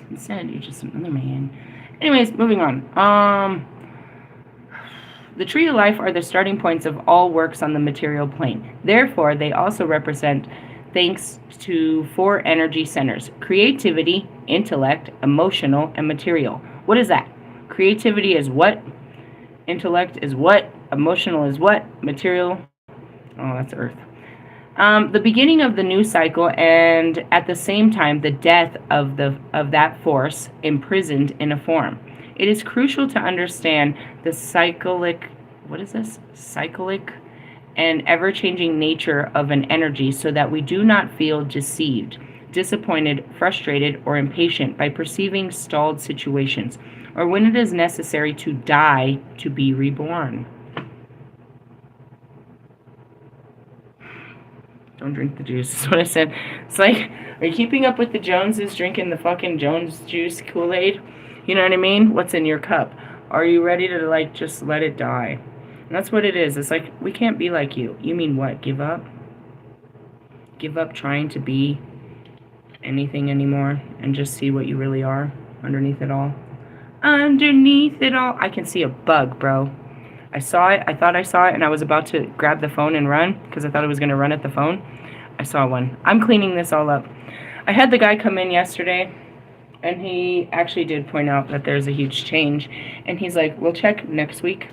Instead, you're just another man. Anyways, moving on. The tree of life are the starting points of all works on the material plane. Therefore, they also represent thanks to 4 energy centers: creativity, intellect, emotional, and material. What is that? Creativity is what? Intellect is what? Emotional is what? Material? Oh, that's Earth. The beginning of the new cycle, and at the same time, the death of that force imprisoned in a form. It is crucial to understand the cyclic and ever-changing nature of an energy so that we do not feel deceived, disappointed, frustrated, or impatient by perceiving stalled situations, or when it is necessary to die to be reborn. Don't drink the juice, is what I said. It's like, are you keeping up with the Joneses drinking the fucking Jones juice Kool-Aid? You know what I mean? What's in your cup? Are you ready to, like, just let it die? And that's what it is. It's like, we can't be like you. You mean what? Give up? Give up trying to be anything anymore and just see what you really are underneath it all? Underneath it all. I can see a bug, bro. I saw it. I thought I saw it, and I was about to grab the phone and run because I thought I was going to run at the phone. I saw one. I'm cleaning this all up. I had the guy come in yesterday, and he actually did point out that there's a huge change. And he's like, we'll check next week,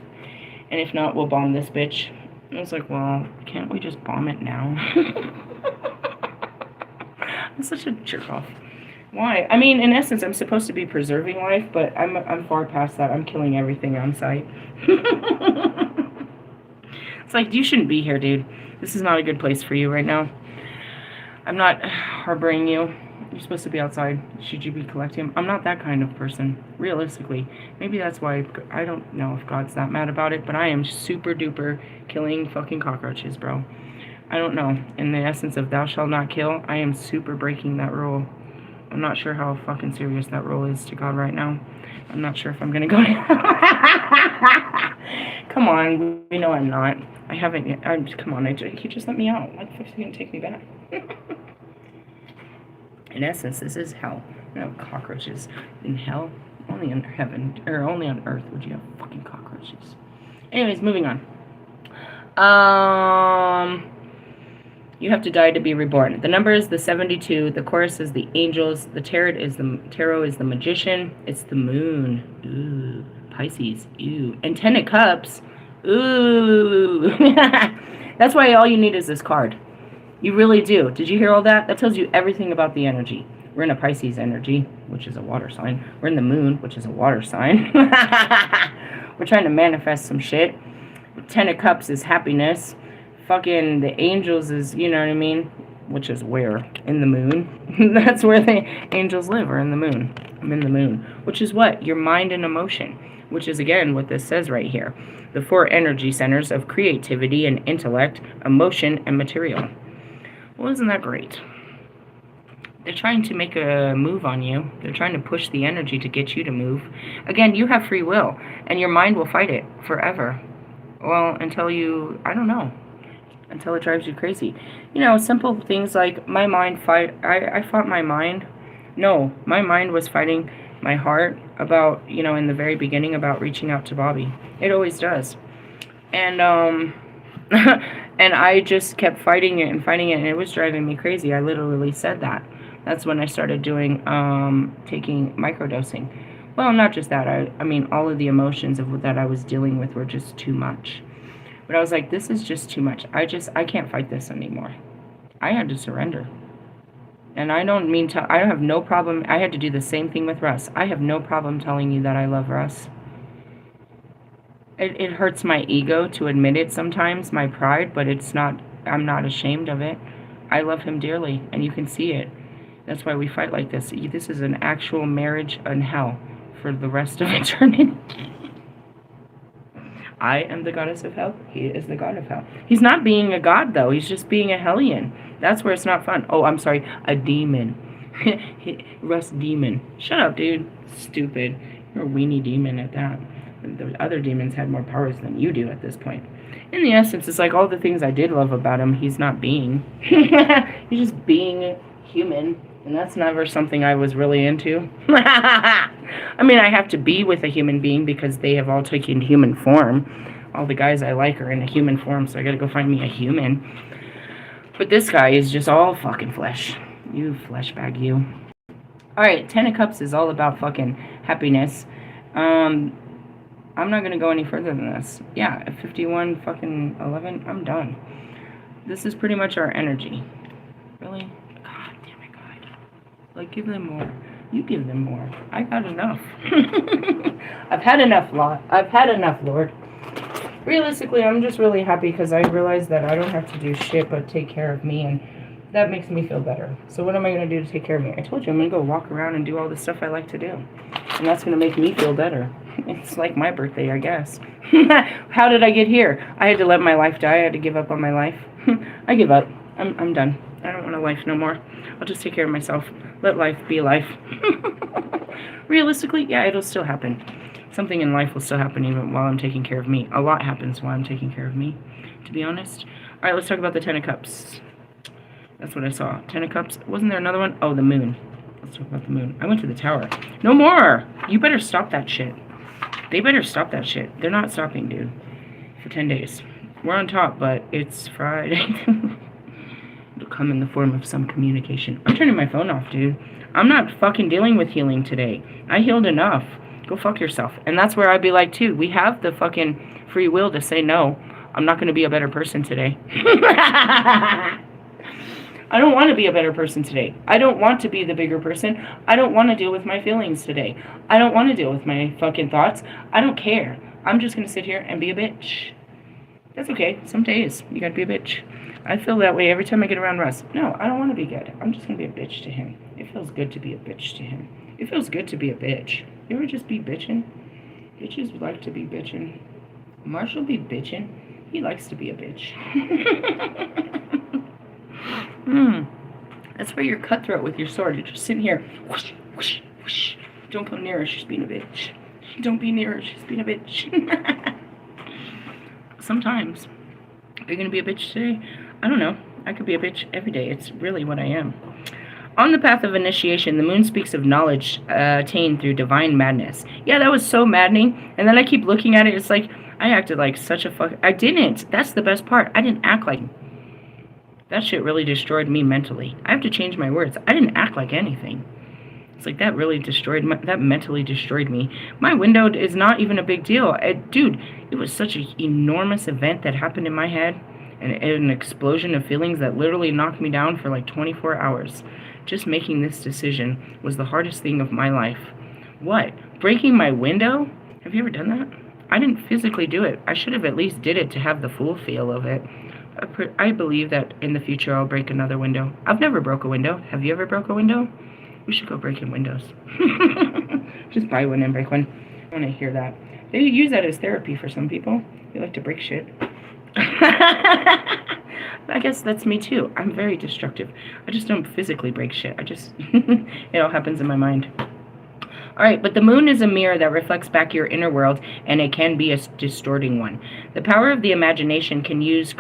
and if not, we'll bomb this bitch. And I was like, well, can't we just bomb it now? I'm such a jerk-off. Why? I mean, in essence, I'm supposed to be preserving life, but I'm far past that. I'm killing everything on sight. It's like, you shouldn't be here, dude. This is not a good place for you right now. I'm not harboring you. You're supposed to be outside. Should you be collecting? I'm not that kind of person, realistically. Maybe that's why I don't know if God's that mad about it, but I am super duper killing fucking cockroaches, bro. I don't know. In the essence of thou shalt not kill, I am super breaking that rule. I'm not sure how fucking serious that rule is to God right now. I'm not sure if I'm gonna go. Come on, we know I'm not. I haven't yet. Come on, he just let me out. Why the fuck is he gonna take me back? In essence, this is hell. You have cockroaches in hell. Only in heaven, or only on earth would you have fucking cockroaches. Anyways, moving on. You have to die to be reborn. The number is the 72. The chorus is the angels. The tarot is the magician. It's the moon. Ooh, Pisces. Ooh, and 10 of cups. Ooh. That's why all you need is this card. You really do. Did you hear all that? That tells you everything about the energy. We're in a Pisces energy, which is a water sign. We're in the moon, which is a water sign. We're trying to manifest some shit. 10 of cups is happiness. Fucking the angels is, you know what I mean? Which is where? In the moon. That's where the angels live, or in the moon. I'm in the moon. Which is what? Your mind and emotion. Which is, again, what this says right here. The 4 energy centers of creativity and intellect, emotion, and material. Well, isn't that great? They're trying to make a move on you. They're trying to push the energy to get you to move. Again, you have free will, and your mind will fight it forever. Well, until you, I don't know. Until it drives you crazy. You know, simple things like my mind I fought my mind. No, my mind was fighting my heart about, in the very beginning about reaching out to Bobby. It always does. And and I just kept fighting it and it was driving me crazy. I literally said that. That's when I started doing taking microdosing. Well, not just that. I mean, all of the emotions that I was dealing with were just too much. But I was like, this is just too much. I can't fight this anymore. I had to surrender. And I don't mean to, I have no problem. I had to do the same thing with Russ. I have no problem telling you that I love Russ. It hurts my ego to admit it sometimes, my pride, but I'm not ashamed of it. I love him dearly, and you can see it. That's why we fight like this. This is an actual marriage in hell for the rest of eternity. I am the goddess of hell. He is the god of hell. He's not being a god, though. He's just being a hellion. That's where it's not fun. Oh, I'm sorry. A demon. Russ demon. Shut up, dude. Stupid. You're a weenie demon at that. The other demons had more powers than you do at this point. In the essence, it's like all the things I did love about him, he's not being. He's just being human. And that's never something I was really into. I mean, I have to be with a human being because they have all taken human form. All the guys I like are in a human form, so I gotta go find me a human. But this guy is just all fucking flesh. You flesh bag, you. Alright, Ten of Cups is all about fucking happiness. I'm not gonna go any further than this. Yeah, at 51 fucking 11, I'm done. This is pretty much our energy. Really? God damn it, God. Like, give them more. You give them more. I got enough. I've had enough, Lord. Realistically, I'm just really happy because I realized that I don't have to do shit but take care of me, and that makes me feel better. So what am I going to do to take care of me? I told you I'm going to go walk around and do all the stuff I like to do. And that's going to make me feel better. It's like my birthday, I guess. How did I get here? I had to let my life die. I had to give up on my life. I give up. I'm done. I don't want a life no more. I'll just take care of myself. Let life be life. Realistically, yeah, it'll still happen. Something in life will still happen even while I'm taking care of me. A lot happens while I'm taking care of me, to be honest. All right, let's talk about the Ten of Cups. That's what I saw. Ten of Cups. Wasn't there another one? Oh, the moon. Let's talk about the moon. I went to the tower. No more! You better stop that shit. They better stop that shit. They're not stopping, dude. For 10 days. We're on top, but it's Friday. It'll come in the form of some communication. I'm turning my phone off, dude. I'm not fucking dealing with healing today. I healed enough. Go fuck yourself. And that's where I'd be like, too. We have the fucking free will to say no. I'm not going to be a better person today. I don't want to be a better person today. I don't want to be the bigger person. I don't want to deal with my feelings today. I don't want to deal with my fucking thoughts. I don't care. I'm just going to sit here and be a bitch. That's okay. Some days you got to be a bitch. I feel that way every time I get around Russ. No, I don't want to be good. I'm just going to be a bitch to him. It feels good to be a bitch to him. It feels good to be a bitch. You ever just be bitching? Bitches like to be bitching. Marshall be bitching. He likes to be a bitch. That's why you're cutthroat with your sword. You're just sitting here. Whoosh, whoosh, whoosh. Don't come near her. She's being a bitch. Don't be near her. She's being a bitch. Sometimes. Are you going to be a bitch today? I don't know. I could be a bitch every day. It's really what I am. On the path of initiation, the moon speaks of knowledge attained through divine madness. Yeah, that was so maddening. And then I keep looking at it. It's like, I acted like such a fuck. I didn't. That's the best part. I didn't act like... That shit really destroyed me mentally. I have to change my words. I didn't act like anything. It's like that really that mentally destroyed me. My window is not even a big deal. Dude, it was such an enormous event that happened in my head. And an explosion of feelings that literally knocked me down for like 24 hours. Just making this decision was the hardest thing of my life. What? Breaking my window? Have you ever done that? I didn't physically do it. I should have at least did it to have the full feel of it. I believe that in the future I'll break another window. I've never broke a window. Have you ever broke a window? We should go breaking windows. Just buy one and break one. I want to hear that. They use that as therapy for some people. They like to break shit. I guess that's me too. I'm very destructive. I just don't physically break shit. It all happens in my mind. Alright, but the moon is a mirror that reflects back your inner world, and it can be a distorting one. The power of the imagination can be used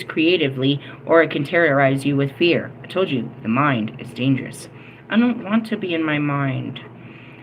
creatively, or it can terrorize you with fear. I told you, the mind is dangerous. I don't want to be in my mind.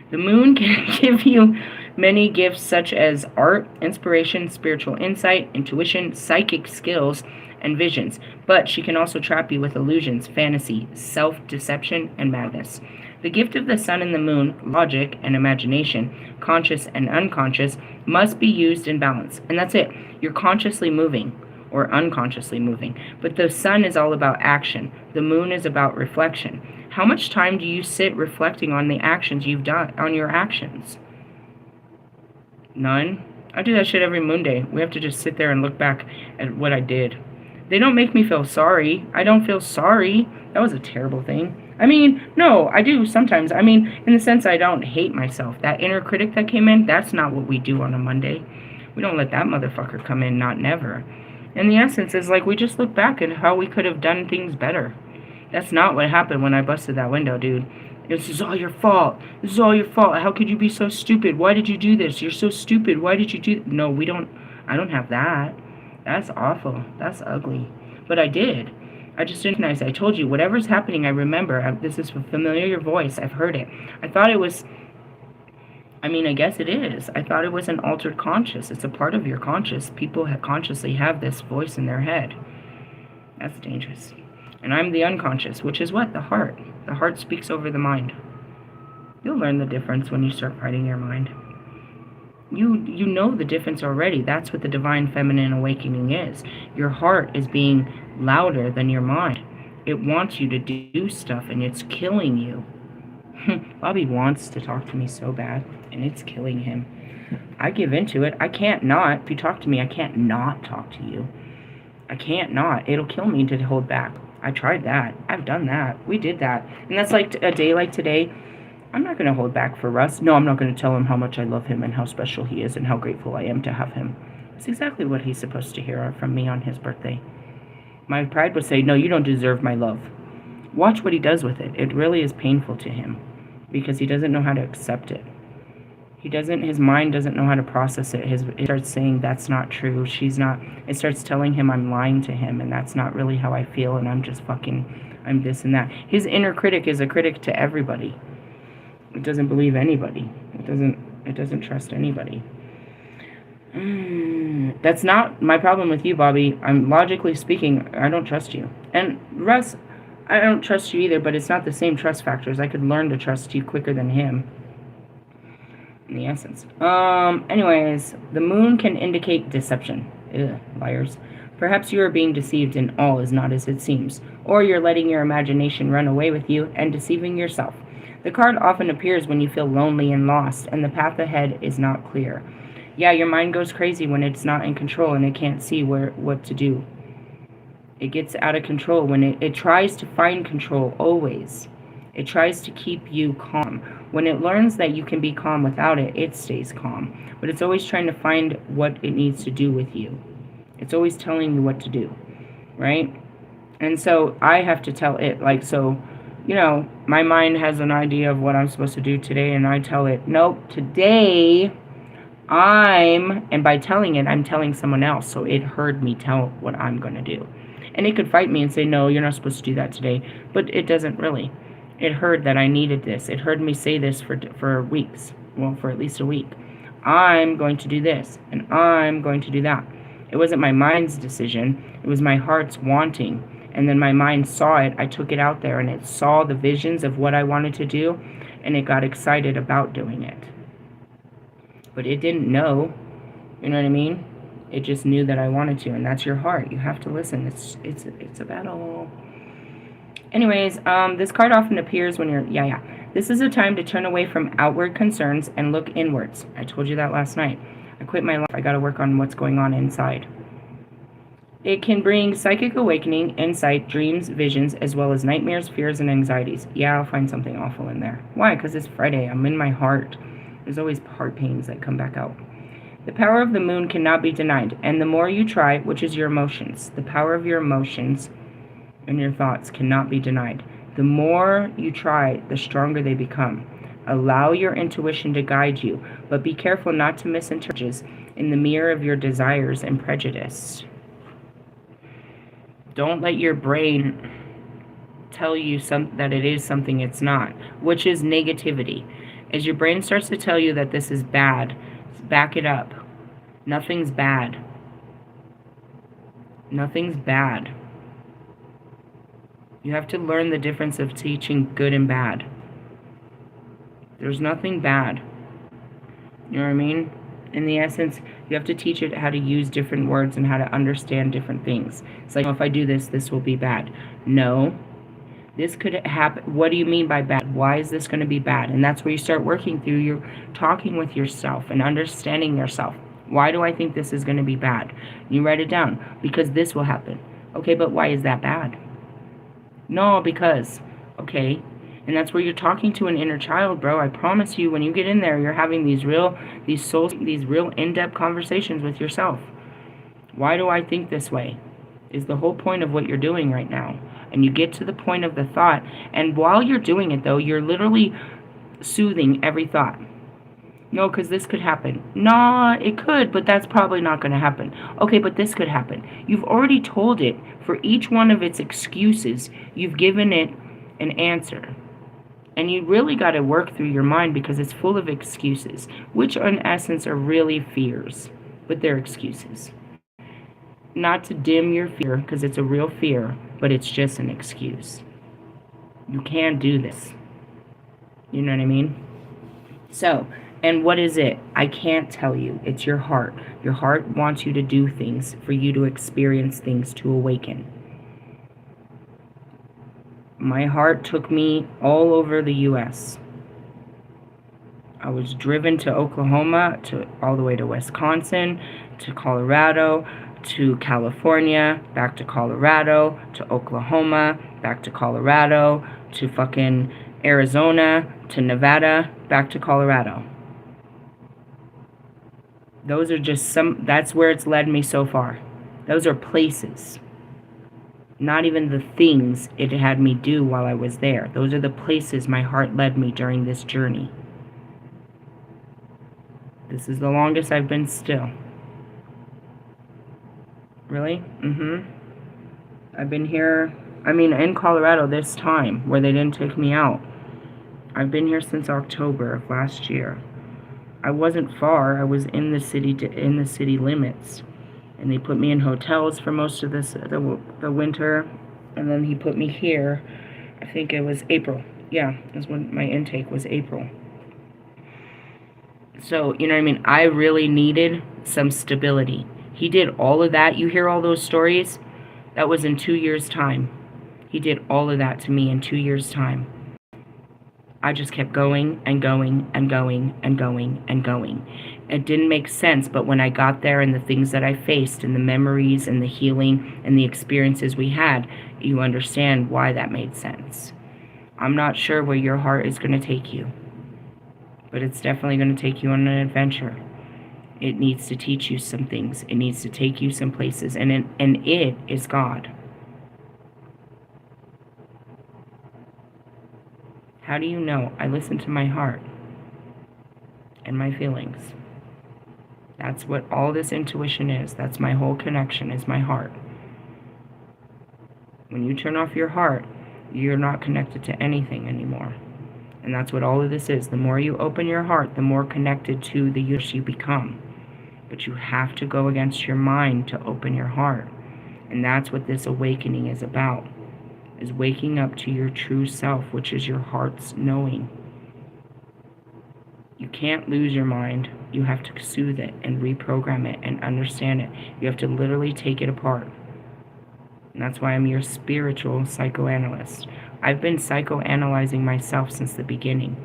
The moon can give you many gifts such as art, inspiration, spiritual insight, intuition, psychic skills, and visions, but she can also trap you with illusions, fantasy, self deception, and madness. The gift of the sun and the moon, logic and imagination, conscious and unconscious, must be used in balance. And that's it. You're consciously moving or unconsciously moving. But the sun is all about action, the moon is about reflection. How much time do you sit reflecting on the actions you've done, on your actions? None. I do that shit every moon day. We have to just sit there and look back at what I did. They don't make me feel sorry. I don't feel sorry. That was a terrible thing. I mean, no, I do sometimes. I mean, in the sense I don't hate myself. That inner critic that came in, that's not what we do on a Monday. We don't let that motherfucker come in, not never. And the essence is like we just look back at how we could have done things better. That's not what happened when I busted that window, dude. This is all your fault. This is all your fault. How could you be so stupid? Why did you do this? You're so stupid. Why did you do... No, we don't... I don't have that. That's awful. That's ugly. But I did. I just didn't recognize it. I told you, whatever's happening, I remember. This is a familiar voice. I've heard it. I thought it was... I mean, I guess it is. I thought it was an altered conscious. It's a part of your conscious. People consciously have this voice in their head. That's dangerous. And I'm the unconscious, which is what? The heart. The heart speaks over the mind. You'll learn the difference when you start fighting your mind. You know the difference already. That's what the divine feminine awakening is. Your heart is being louder than your mind. It wants you to do stuff, and it's killing you. Bobby wants to talk to me so bad, and it's killing him. I give into it. I can't not. If you talk to me, I can't not talk to you. I can't not. It'll kill me to hold back. I tried that. I've done that. We did that. And that's like a day like today. I'm not going to hold back for Russ. No, I'm not going to tell him how much I love him and how special he is and how grateful I am to have him. It's exactly what he's supposed to hear from me on his birthday. My pride would say, no, you don't deserve my love. Watch what he does with it. It really is painful to him because he doesn't know how to accept it. His mind doesn't know how to process it. It starts saying that's not true. She's not. It starts telling him I'm lying to him and that's not really how I feel and I'm this and that. His inner critic is a critic to everybody. It doesn't believe anybody. It doesn't trust anybody. That's not my problem with you, Bobby. I'm logically speaking, I don't trust you. And Russ, I don't trust you either, but it's not the same trust factors. I could learn to trust you quicker than him. In the essence. Anyways, the moon can indicate deception. Ugh, liars. Perhaps you are being deceived and all is not as it seems. Or you're letting your imagination run away with you and deceiving yourself. The card often appears when you feel lonely and lost and the path ahead is not clear. Yeah, your mind goes crazy when it's not in control and it can't see what to do. It gets out of control when it tries to find control always. It tries to keep you calm. When it learns that you can be calm without it, it stays calm. But it's always trying to find what it needs to do with you. It's always telling you what to do, right? And so I have to tell it, like, so, you know, my mind has an idea of what I'm supposed to do today, and I tell it, nope, today and by telling it, I'm telling someone else, so it heard me tell what I'm going to do. And it could fight me and say, no, you're not supposed to do that today, but it doesn't really. It heard that I needed this. It heard me say this for weeks. Well, for at least a week. I'm going to do this, and I'm going to do that. It wasn't my mind's decision. It was my heart's wanting. And then my mind saw it. I took it out there, and it saw the visions of what I wanted to do, and it got excited about doing it. But it didn't know. You know what I mean? It just knew that I wanted to, and that's your heart. You have to listen. It's a battle. Anyways, this card often appears when you're, This is a time to turn away from outward concerns and look inwards. I told you that last night. I quit my life. I got to work on what's going on inside. It can bring psychic awakening, insight, dreams, visions, as well as nightmares, fears, and anxieties. Yeah, I'll find something awful in there. Why? Because it's Friday. I'm in my heart. There's always heart pains that come back out. The power of the moon cannot be denied, and the more you try, which is your emotions, the power of your emotions and your thoughts cannot be denied. The more you try, the stronger they become. Allow your intuition to guide you, but be careful not to misinterpret in the mirror of your desires and prejudice. Don't let your brain tell you that it is something it's not, which is negativity. As your brain starts to tell you that this is bad, back it up. Nothing's bad. Nothing's bad. You have to learn the difference of teaching good and bad. There's nothing bad. You know what I mean? In the essence, you have to teach it how to use different words and how to understand different things. It's like, if I do this, this will be bad. No. This could happen. What do you mean by bad? Why is this going to be bad? And that's where you start working through your talking with yourself and understanding yourself. Why do I think this is going to be bad? You write it down. Because this will happen. Okay, but why is that bad? No, because. Okay. And that's where you're talking to an inner child, bro. I promise you, when you get in there, you're having these real in-depth conversations with yourself. Why do I think this way? Is the whole point of what you're doing right now. And you get to the point of the thought, and while you're doing it, though, you're literally soothing every thought. No, because this could happen. Nah, it could, but that's probably not going to happen. Okay, but this could happen. You've already told it. For each one of its excuses, you've given it an answer. And you really got to work through your mind, because it's full of excuses, which in essence are really fears, but they're excuses. Not to dim your fear, because it's a real fear, but it's just an excuse. You can't do this. You know what I mean? So, and what is it? I can't tell you. It's your heart. Your heart wants you to do things, for you to experience things, to awaken. My heart took me all over the U.S. I was driven to Oklahoma, all the way to Wisconsin, to Colorado, to California, back to Colorado, to Oklahoma, back to Colorado, to fucking Arizona, to Nevada, back to Colorado. Those are just that's where it's led me so far. Those are places. Not even the things it had me do while I was there. Those are the places my heart led me during this journey. This is the longest I've been still. Really? I've been here, in Colorado this time, where they didn't take me out. I've been here since October of last year. I wasn't far. I was in the city limits. And they put me in hotels for most of the winter. And then he put me here, I think it was April. Yeah, that's when my intake was, April. So, you know what I mean? I really needed some stability. He did all of that. You hear all those stories? That was in 2 years' time. He did all of that to me in 2 years' time. I just kept going and going and going and going and going. It didn't make sense, but when I got there and the things that I faced and the memories and the healing and the experiences we had, you understand why that made sense. I'm not sure where your heart is going to take you, but it's definitely going to take you on an adventure. It needs to teach you some things. It needs to take you some places, and it is God. How do you know? I listen to my heart and my feelings. That's what all this intuition is. That's my whole connection, is my heart. When you turn off your heart, you're not connected to anything anymore. And that's what all of this is. The more you open your heart, the more connected to the universe you become. But you have to go against your mind to open your heart. And that's what this awakening is about. Is waking up to your true self, which is your heart's knowing. You can't lose your mind. You have to soothe it and reprogram it and understand it. You have to literally take it apart. And that's why I'm your spiritual psychoanalyst. I've been psychoanalyzing myself since the beginning.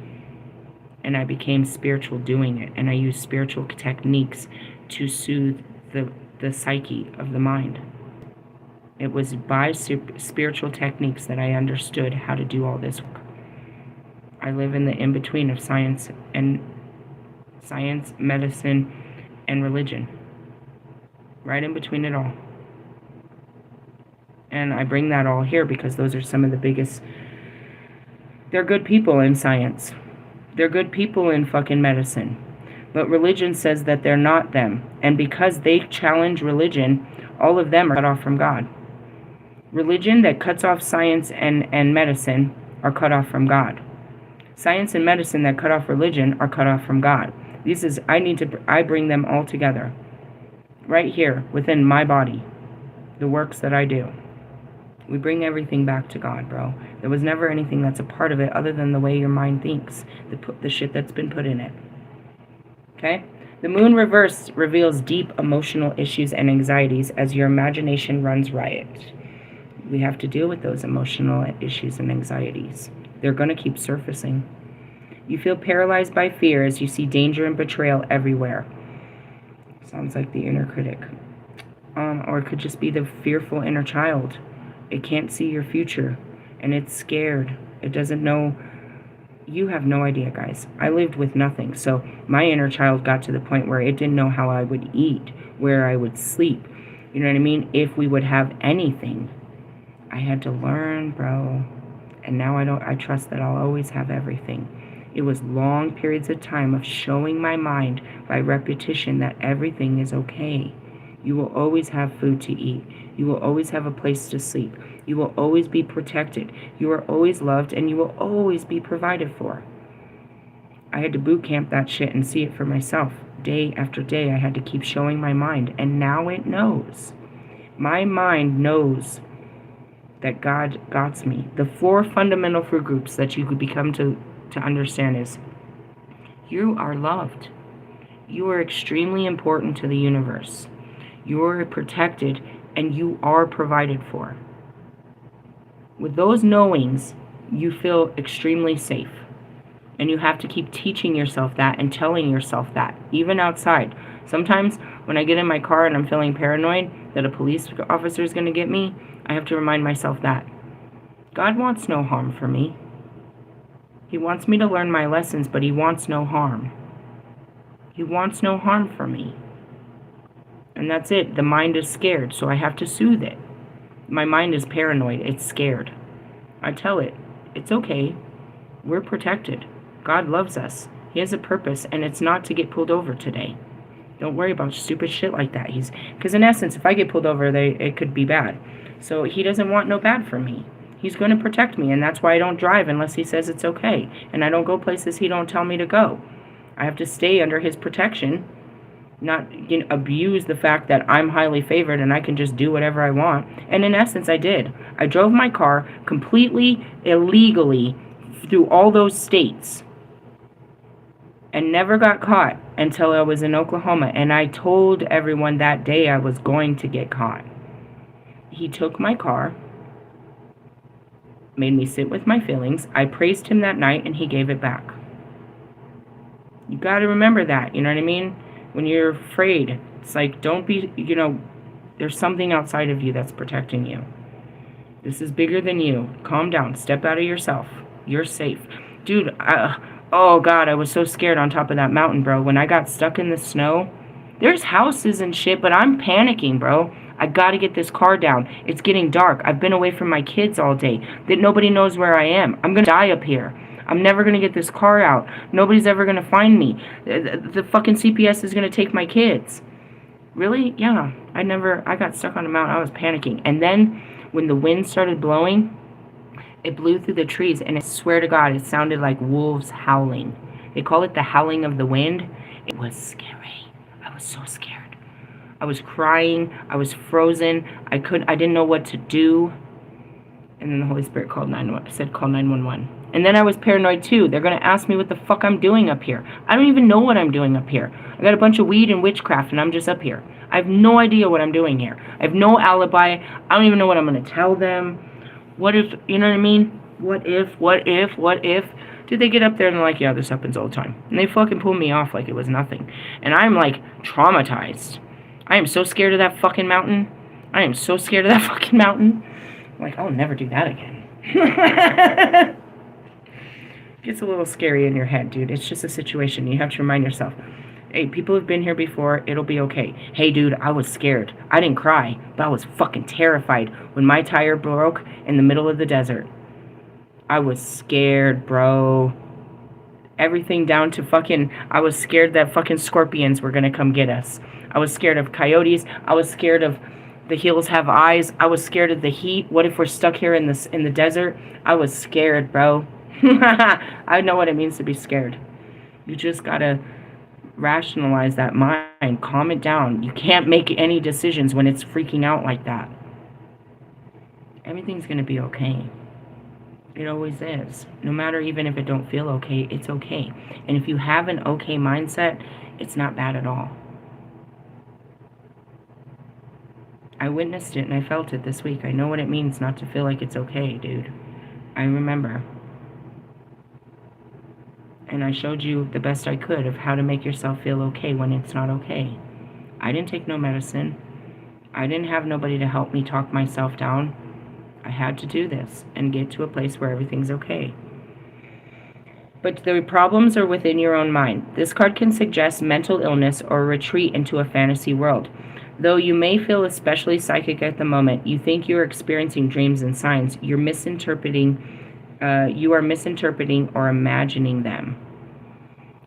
And I became spiritual doing it. And I use spiritual techniques to soothe the psyche of the mind. It was by spiritual techniques that I understood how to do all this work. I live in the in-between of science, medicine, and religion. Right in between it all. And I bring that all here because those are some of the biggest... They're good people in science. They're good people in fucking medicine. But religion says that they're not them. And because they challenge religion, all of them are cut off from God. Religion that cuts off science and medicine are cut off from God. Science and medicine that cut off religion are cut off from God. I bring them all together. Right here, within my body. The works that I do. We bring everything back to God, bro. There was never anything that's a part of it other than the way your mind thinks. The shit that's been put in it. Okay? The moon reversed reveals deep emotional issues and anxieties as your imagination runs riot. We have to deal with those emotional issues and anxieties. They're going to keep surfacing. You feel paralyzed by fear as you see danger and betrayal everywhere. Sounds like the inner critic. Or it could just be the fearful inner child. It can't see your future, and it's scared. It doesn't know. You have no idea, guys. I lived with nothing, so my inner child got to the point where it didn't know how I would eat, where I would sleep. You know what I mean? If we would have anything. I had to learn, bro. And now I trust that I'll always have everything. It was long periods of time of showing my mind by repetition that everything is okay. You will always have food to eat. You will always have a place to sleep. You will always be protected. You are always loved, and you will always be provided for. I had to boot camp that shit and see it for myself. Day after day, I had to keep showing my mind, and now it knows. My mind knows that God got me. The 4 fundamental fruit groups that you could become to understand is, you are loved. You are extremely important to the universe. You are protected, and you are provided for. With those knowings, you feel extremely safe. And you have to keep teaching yourself that and telling yourself that, even outside. Sometimes when I get in my car and I'm feeling paranoid that a police officer is going to get me, I have to remind myself that God wants no harm for me. He wants me to learn my lessons, but he wants no harm. He wants no harm for me. And that's it. The mind is scared, so I have to soothe it. My mind is paranoid. It's scared. I tell it, it's okay. We're protected. God loves us. He has a purpose, and it's not to get pulled over today. Don't worry about stupid shit like that. Because in essence, if I get pulled over, it could be bad. So he doesn't want no bad for me. He's going to protect me, and that's why I don't drive unless he says it's okay. And I don't go places he don't tell me to go. I have to stay under his protection, not abuse the fact that I'm highly favored and I can just do whatever I want. And in essence, I did. I drove my car completely illegally through all those states and never got caught until I was in Oklahoma. And I told everyone that day I was going to get caught. He took my car, made me sit with my feelings. I praised him that night, and he gave it back. You got to remember that, you know what I mean? When you're afraid, it's like, don't be, there's something outside of you that's protecting you. This is bigger than you. Calm down. Step out of yourself. You're safe. Dude, oh God, I was so scared on top of that mountain, bro. When I got stuck in the snow, there's houses and shit, but I'm panicking, bro. I gotta get this car down. It's getting dark. I've been away from my kids all day. That nobody knows where I am. I'm gonna die up here. I'm never gonna get this car out. Nobody's ever gonna find me. The fucking CPS is gonna take my kids. Really? Yeah. I got stuck on a mountain. I was panicking. And then when the wind started blowing, it blew through the trees, and I swear to God, it sounded like wolves howling. They call it the howling of the wind. It was scary. I was so scared. I was crying. I was frozen. I didn't know what to do. And then the Holy Spirit call 911. And then I was paranoid too. They're going to ask me what the fuck I'm doing up here. I don't even know what I'm doing up here. I got a bunch of weed and witchcraft, and I'm just up here. I have no idea what I'm doing here. I have no alibi. I don't even know what I'm going to tell them. What if, you know what I mean? What if? Dude, they get up there and they're like, yeah, this happens all the time. And they fucking pull me off like it was nothing. And I'm like traumatized. I am so scared of that fucking mountain. I am so scared of that fucking mountain. I'm like, I'll never do that again. Gets a little scary in your head, dude. It's just a situation. You have to remind yourself, hey, people have been here before. It'll be okay. Hey, dude, I was scared. I didn't cry, but I was fucking terrified when my tire broke in the middle of the desert. I was scared, bro. Everything down to fucking, I was scared that fucking scorpions were gonna come get us. I was scared of coyotes. I was scared of The hills have eyes. I was scared of the heat. What if we're stuck here in the desert? I was scared, bro. I know what it means to be scared. You just gotta rationalize that mind. Calm it down. You can't make any decisions when it's freaking out like that. Everything's gonna be okay. It always is. No matter even if it don't feel okay, it's okay. And if you have an okay mindset, it's not bad at all. I witnessed it and I felt it this week. I know what it means not to feel like it's okay, dude. I remember. And I showed you the best I could of how to make yourself feel okay when it's not okay. I didn't take no medicine. I didn't have nobody to help me talk myself down. I had to do this and get to a place where everything's okay. But the problems are within your own mind. This card can suggest mental illness or retreat into a fantasy world. Though you may feel especially psychic at the moment, you think you're experiencing dreams and signs. You are misinterpreting or imagining them.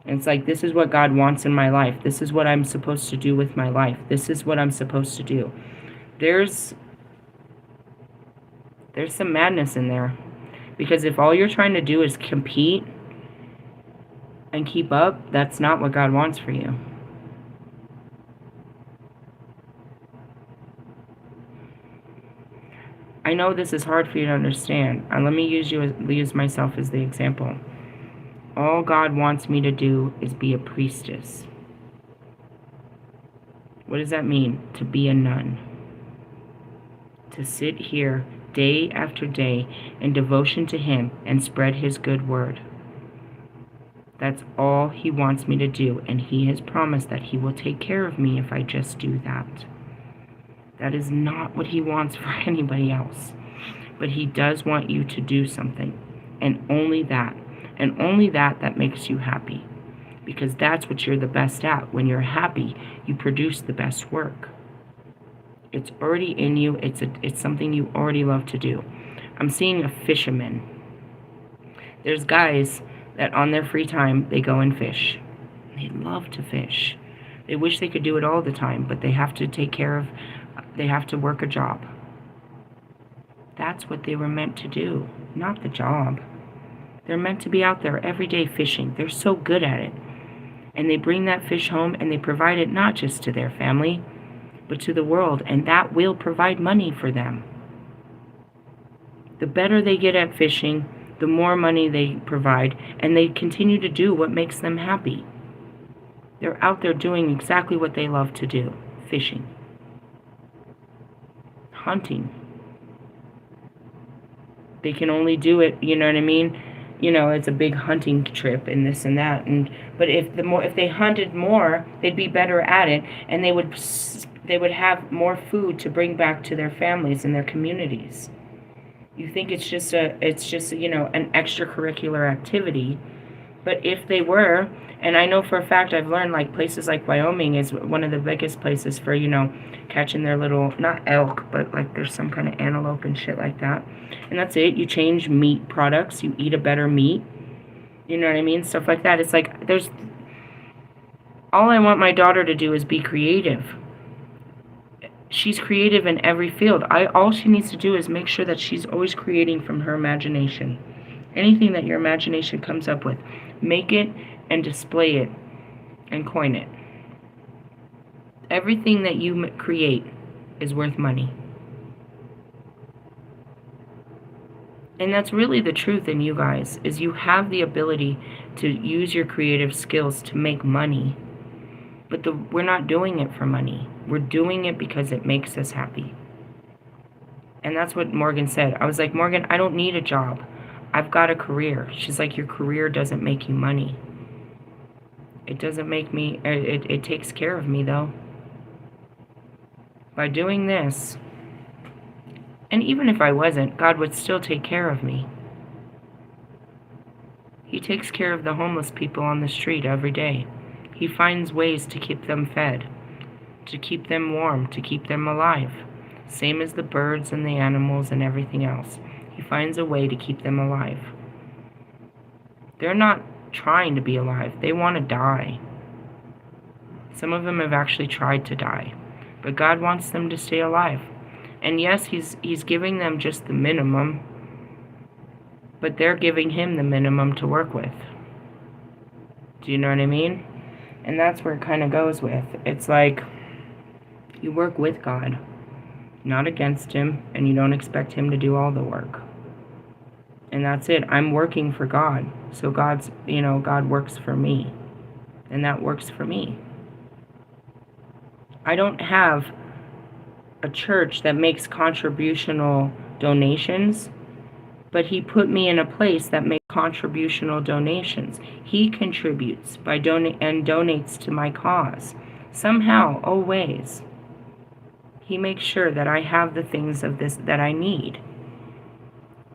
And it's like, this is what God wants in my life. This is what I'm supposed to do with my life. This is what I'm supposed to do. There's some madness in there. Because if all you're trying to do is compete and keep up, that's not what God wants for you. I know this is hard for you to understand. Let me use myself as the example. All God wants me to do is be a priestess. What does that mean? To be a nun. To sit here day after day in devotion to Him and spread His good word. That's all He wants me to do, and He has promised that He will take care of me if I just do that. That is not what He wants for anybody else. But He does want you to do something, and only that that makes you happy. Because that's what you're the best at. When you're happy, you produce the best work. It's already in you. It's something you already love to do. I'm seeing a fisherman. There's guys that on their free time, they go and fish. They love to fish. They wish they could do it all the time, but they have to work a job. That's what they were meant to do, not the job. They're meant to be out there every day fishing. They're so good at it. And they bring that fish home and they provide it not just to their family, but to the world, and that will provide money for them. The better they get at fishing, the more money they provide, and they continue to do what makes them happy. They're out there doing exactly what they love to do, fishing, hunting. They can only do it, you know what I mean? You know, it's a big hunting trip and this and that, but if they hunted more, they'd be better at it, and they would have more food to bring back to their families and their communities. You think it's just an extracurricular activity, but if they were, and I know for a fact I've learned like places like Wyoming is one of the biggest places for, catching their little, not elk, but like there's some kind of antelope and shit like that. And that's it. You change meat products, you eat a better meat. You know what I mean? Stuff like that. It's like all I want my daughter to do is be creative. She's creative in every field. All she needs to do is make sure that she's always creating from her imagination. Anything that your imagination comes up with, make it and display it and coin it. Everything that you create is worth money. And that's really the truth in you guys, is you have the ability to use your creative skills to make money. But we're not doing it for money. We're doing it because it makes us happy. And that's what Morgan said. I was like, Morgan, I don't need a job. I've got a career. She's like, your career doesn't make you money. It doesn't make me, it takes care of me though. By doing this, and even if I wasn't, God would still take care of me. He takes care of the homeless people on the street every day. He finds ways to keep them fed, to keep them warm, to keep them alive. Same as the birds and the animals and everything else. He finds a way to keep them alive. They're not trying to be alive. They want to die. Some of them have actually tried to die. But God wants them to stay alive. And yes, he's giving them just the minimum, but they're giving him the minimum to work with. Do you know what I mean? And that's where it kind of goes with. It's like you work with God, not against him, and you don't expect him to do all the work. And that's it. I'm working for God. So God works for me. And that works for me. I don't have a church that makes contributional donations, but he put me in a place that makes contributional donations. He contributes by donates to my cause. Somehow, always, he makes sure that I have the things of this that I need.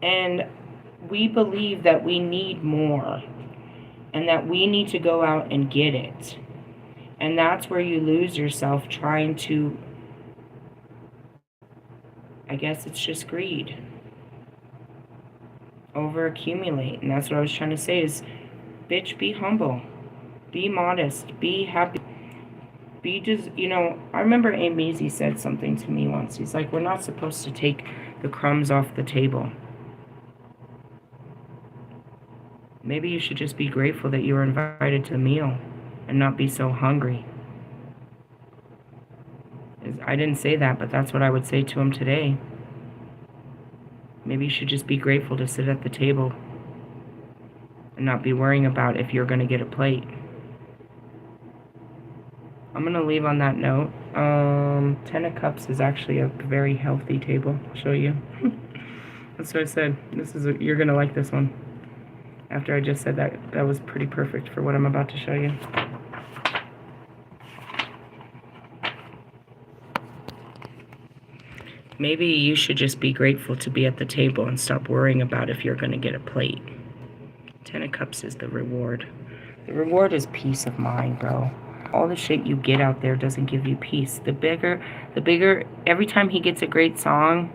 And we believe that we need more and that we need to go out and get it. And that's where you lose yourself trying to, I guess it's just greed. Over accumulate. And that's what I was trying to say is, bitch, be humble. Be modest. Be happy. Be just, I remember Amy said something to me once. He's like, we're not supposed to take the crumbs off the table. Maybe you should just be grateful that you were invited to the meal and not be so hungry. I didn't say that, but that's what I would say to him today. Maybe you should just be grateful to sit at the table and not be worrying about if you're going to get a plate. I'm going to leave on that note. 10 of Cups is actually a very healthy table. I'll show you. That's what I said. You're going to like this one. After I just said that was pretty perfect for what I'm about to show you. Maybe you should just be grateful to be at the table and stop worrying about if you're going to get a plate. 10 of Cups is the reward. The reward is peace of mind, bro. All the shit you get out there doesn't give you peace. The bigger, every time he gets a great song,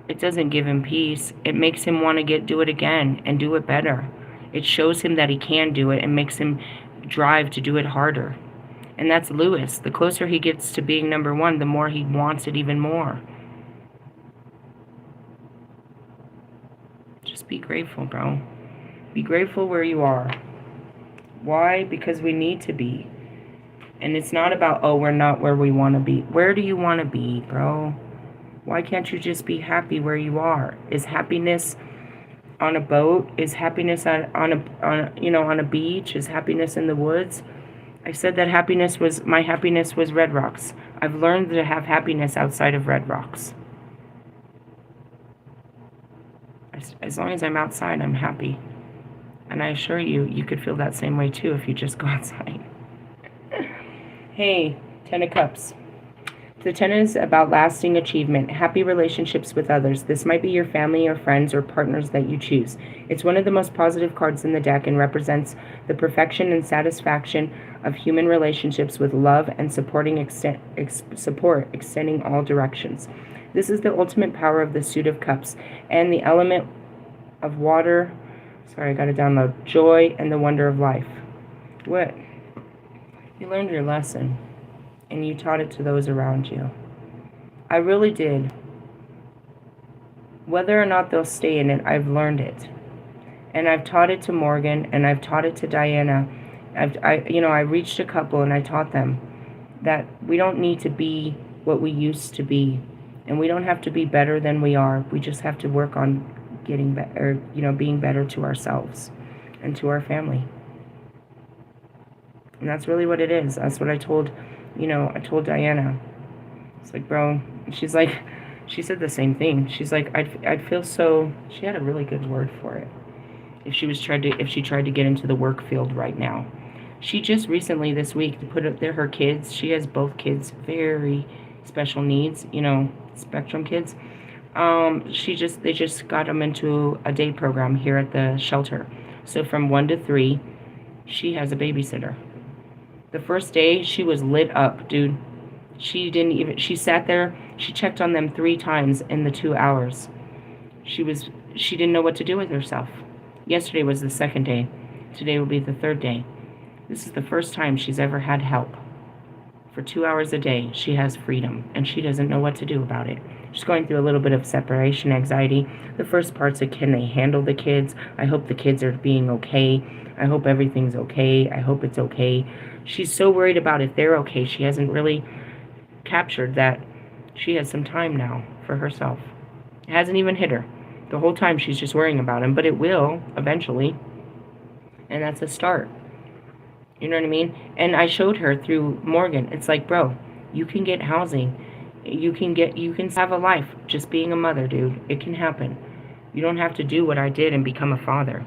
it doesn't give him peace. It makes him want to do it again and do it better. It shows him that he can do it and makes him drive to do it harder. And that's Lewis. The closer he gets to being number one, the more he wants it even more. Just be grateful, bro. Be grateful where you are. Why? Because we need to be. And it's not about, oh, we're not where we want to be. Where do you want to be, bro? Why can't you just be happy where you are? Is happiness on a boat? Is happiness on a beach? Is happiness in the woods? I said that my happiness was Red Rocks. I've learned to have happiness outside of Red Rocks. As long as I'm outside, I'm happy. And I assure you, you could feel that same way too if you just go outside. Hey, 10 of Cups. The 10 is about lasting achievement, happy relationships with others. This might be your family or friends or partners that you choose. It's one of the most positive cards in the deck and represents the perfection and satisfaction of human relationships with love and support extending all directions. This is the ultimate power of the Suit of Cups and the element of water. Sorry, I got to download. Joy and the wonder of life. What? You learned your lesson, and you taught it to those around you. I really did. Whether or not they'll stay in it, I've learned it. And I've taught it to Morgan, and I've taught it to Diana. I reached a couple, and I taught them that we don't need to be what we used to be. And we don't have to be better than we are. We just have to work on getting better, being better to ourselves and to our family. And that's really what it is. That's what I told Diana. It's like, bro, she said the same thing. She's like, I'd feel so, she had a really good word for it. If she tried to get into the work field right now. She just recently this week put up there her kids. She has both kids, very special needs, spectrum kids. They just got them into a day program here at the shelter. So from 1 to 3, she has a babysitter. The first day she was lit up, dude. She sat there, she checked on them 3 times in the 2 hours. She didn't know what to do with herself. Yesterday was the second day. Today will be the third day. This is the first time she's ever had help. For 2 hours a day, she has freedom, and she doesn't know what to do about it. She's going through a little bit of separation anxiety. The first part's of, can they handle the kids? I hope the kids are being okay. I hope everything's okay. I hope it's okay. She's so worried about if they're okay. She hasn't really captured that she has some time now for herself. It hasn't even hit her. The whole time she's just worrying about him, but it will eventually. And that's a start. You know what I mean? And I showed her through Morgan. It's like, bro, you can get housing. You can have a life just being a mother, dude. It can happen. You don't have to do what I did and become a father.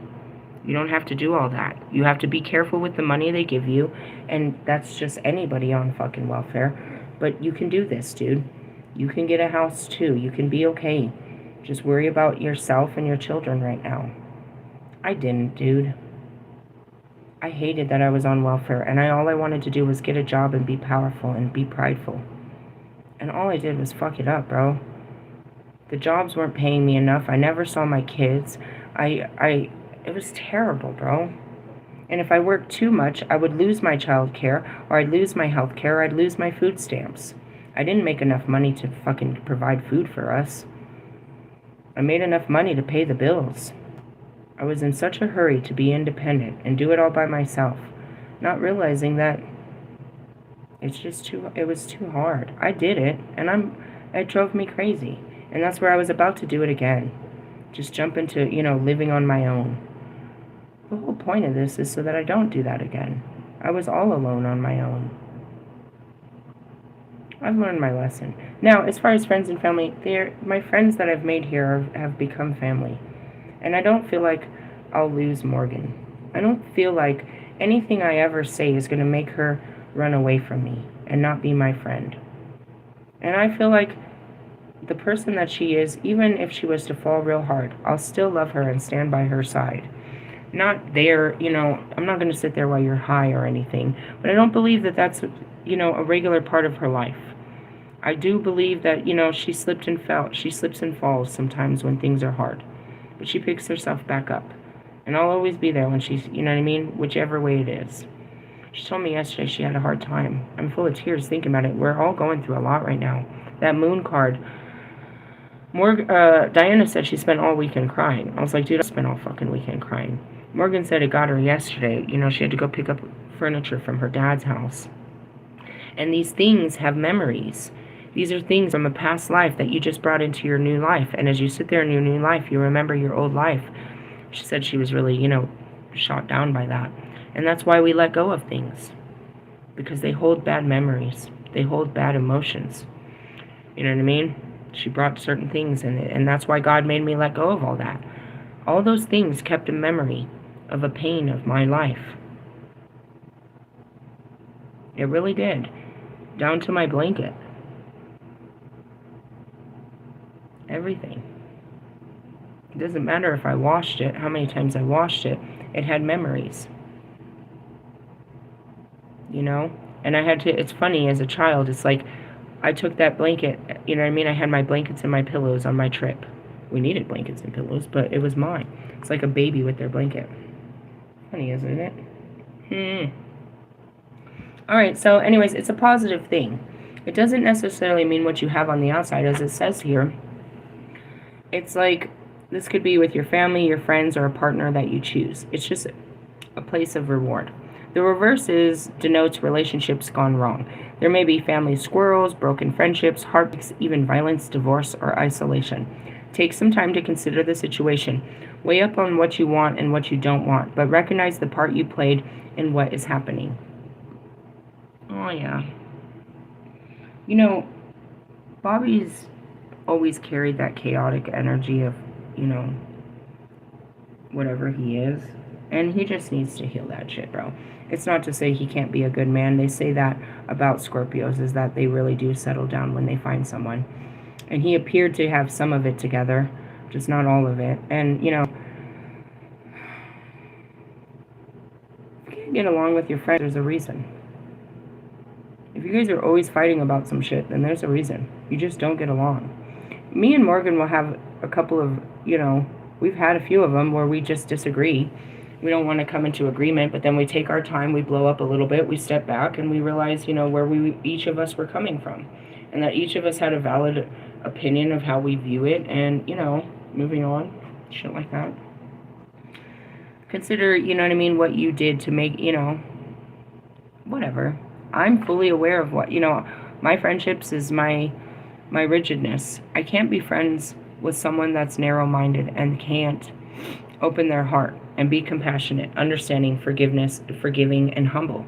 You don't have to do all that. You have to be careful with the money they give you, and that's just anybody on fucking welfare. But you can do this, dude. You can get a house too. You can be okay. Just worry about yourself and your children right now. I didn't, dude. I hated that I was on welfare, and all I wanted to do was get a job and be powerful and be prideful. And all I did was fuck it up, bro. The jobs weren't paying me enough. I never saw my kids. It was terrible, bro. And if I worked too much, I would lose my child care, or I'd lose my health care, or I'd lose my food stamps. I didn't make enough money to fucking provide food for us. I made enough money to pay the bills. I was in such a hurry to be independent and do it all by myself, not realizing that it was too hard. I did it, and it drove me crazy. And that's where I was about to do it again. Just jump into, living on my own. The whole point of this is so that I don't do that again. I was all alone on my own. I've learned my lesson. Now, as far as friends and family, my friends that I've made here have become family. And I don't feel like I'll lose Morgan. I don't feel like anything I ever say is going to make her run away from me and not be my friend. And I feel like the person that she is, even if she was to fall real hard, I'll still love her and stand by her side. Not there, I'm not going to sit there while you're high or anything. But I don't believe that that's, a regular part of her life. I do believe that, she slips and falls sometimes when things are hard. But she picks herself back up. And I'll always be there when she's, whichever way it is. She told me yesterday she had a hard time. I'm full of tears thinking about it. We're all going through a lot right now. That moon card. Diana said she spent all weekend crying. I was like, dude, I spent all fucking weekend crying. Morgan said it got her yesterday. She had to go pick up furniture from her dad's house. And these things have memories. These are things from a past life that you just brought into your new life. And as you sit there in your new life, you remember your old life. She said she was really, shot down by that. And that's why we let go of things. Because they hold bad memories. They hold bad emotions. You know what I mean? She brought certain things in it. And that's why God made me let go of all that. All those things kept a memory of a pain of my life. It really did. Down to my blanket. Everything. It doesn't matter if I washed it, how many times I washed it. It had memories. And I had to, it's funny, as a child, it's like, I took that blanket, I had my blankets and my pillows on my trip. We needed blankets and pillows, but it was mine. It's like a baby with their blanket. Funny, isn't it? Alright, so anyways, it's a positive thing. It doesn't necessarily mean what you have on the outside, as it says here. It's like, this could be with your family, your friends, or a partner that you choose. It's just a place of reward. The reverse denotes relationships gone wrong. There may be family squirrels, broken friendships, heartbreaks, even violence, divorce, or isolation. Take some time to consider the situation. Weigh up on what you want and what you don't want, but recognize the part you played in what is happening. Oh, yeah. Bobby's always carried that chaotic energy of, whatever he is. And he just needs to heal that shit, bro. It's not to say he can't be a good man. They say that about Scorpios, is that they really do settle down when they find someone. And he appeared to have some of it together, just not all of it. And, if you can't get along with your friends, there's a reason. If you guys are always fighting about some shit, then there's a reason. You just don't get along. Me and Morgan will have a couple of, we've had a few of them where we just disagree. we don't want to come into agreement, but then we take our time, we blow up a little bit, we step back, and we realize, where each of us were coming from, and that each of us had a valid opinion of how we view it, and, moving on, shit like that. Consider, what you did to make, whatever. I'm fully aware of what, my friendships is my rigidness. I can't be friends with someone that's narrow-minded and can't open their heart and be compassionate, understanding, forgiving, and humble.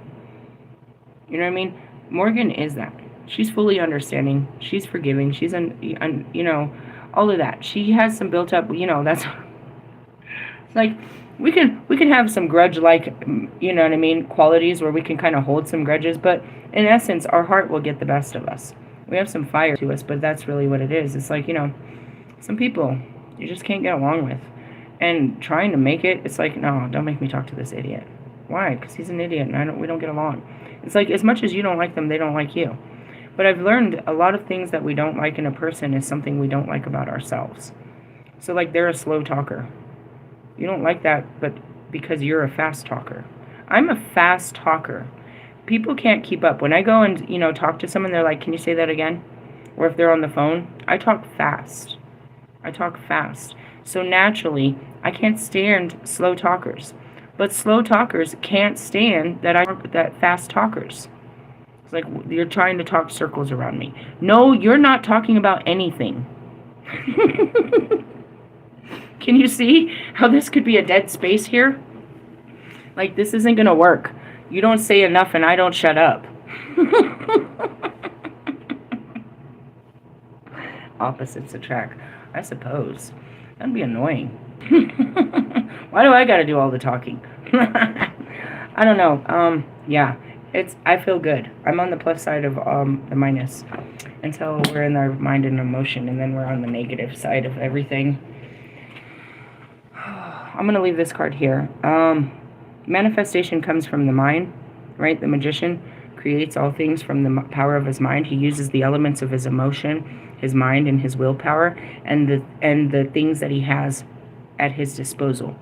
You know what I mean? Morgan is that. She's fully understanding. She's forgiving. She's, all of that. She has some built up, that's like, we can have some grudge-like, qualities where we can kind of hold some grudges, but in essence, our heart will get the best of us. We have some fire to us, but that's really what it is. It's like, some people you just can't get along with. And trying to make it, it's like, no, don't make me talk to this idiot. Why? Because he's an idiot and we don't get along. It's like, as much as you don't like them, they don't like you. But I've learned a lot of things that we don't like in a person is something we don't like about ourselves. So like, they're a slow talker. You don't like that, but because you're a fast talker. I'm a fast talker. People can't keep up. When I go and, talk to someone, they're like, can you say that again? Or if they're on the phone, I talk fast. So naturally, I can't stand slow talkers. But slow talkers can't stand that fast talkers. It's like, you're trying to talk circles around me. No, you're not talking about anything. Can you see how this could be a dead space here? Like, this isn't going to work. You don't say enough and I don't shut up. Opposites attract. I suppose. That'd be annoying. Why do I got to do all the talking? I don't know. Yeah. I feel good. I'm on the plus side of the minus until we're in our mind and emotion, and then we're on the negative side of everything. I'm going to leave this card here. Manifestation comes from the mind, right? The magician creates all things from the power of his mind. He uses the elements of his emotion, his mind, and his willpower, and the things that he has at his disposal,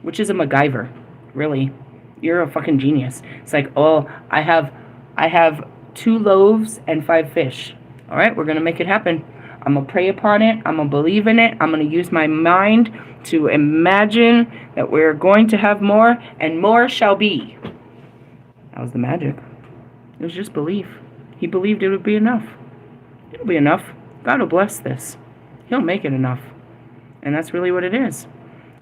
which is a MacGyver, really. You're a fucking genius. It's like, oh, I have 2 loaves and 5 fish. All right, we're going to make it happen. I'm going to pray upon it. I'm going to believe in it. I'm going to use my mind to imagine that we're going to have more, and more shall be. That was the magic. It was just belief. He believed it would be enough. It'll be enough. God will bless this. He'll make it enough. And that's really what it is.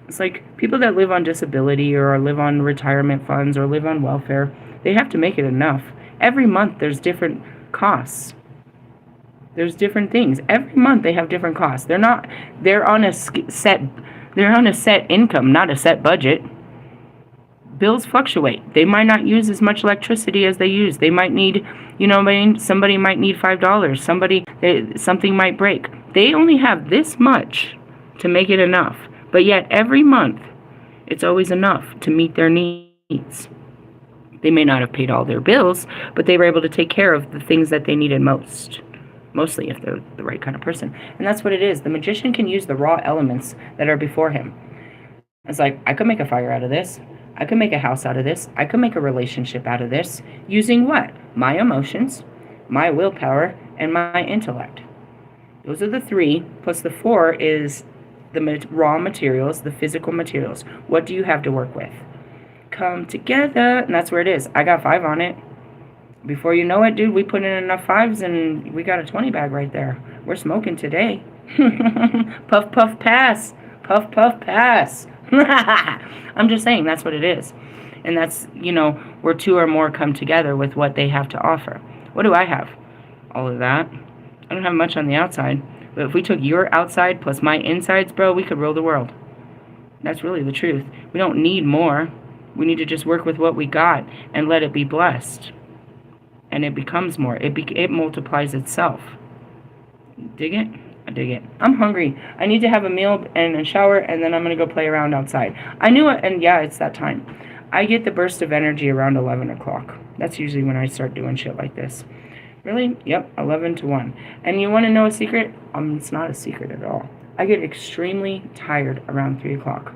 It's like people that live on disability or live on retirement funds or live on welfare, they have to make it enough. Every month there's different costs. There's different things. Every month they have different costs. They're on a set income, not a set budget. Bills fluctuate. They might not use as much electricity as they use. They might need, somebody might need $5. Something might break. They only have this much to make it enough. But yet every month, it's always enough to meet their needs. They may not have paid all their bills, but they were able to take care of the things that they needed most. Mostly if they're the right kind of person. And that's what it is. The magician can use the raw elements that are before him. It's like, I could make a fire out of this. I could make a house out of this. I could make a relationship out of this. Using what? My emotions, my willpower, and my intellect. Those are the 3. Plus the 4 is the raw materials, the physical materials. What do you have to work with? Come together. And that's where it is. I got 5 on it. Before you know it, dude, we put in enough 5s and we got a 20 bag right there. We're smoking today. Puff, puff, pass. Puff, puff, pass. I'm just saying that's what it is. And that's, where 2 or more come together with what they have to offer. What do I have? All of that. I don't have much on the outside. But if we took your outside plus my insides, bro, we could rule the world. That's really the truth. We don't need more. We need to just work with what we got and let it be blessed. And it becomes more. It multiplies itself. Dig it? I dig it. I'm hungry. I need to have a meal and a shower, and then I'm going to go play around outside. I knew it, and yeah, it's that time. I get the burst of energy around 11 o'clock. That's usually when I start doing shit like this. Really? Yep, 11 to 1. And you want to know a secret? It's not a secret at all. I get extremely tired around 3 o'clock.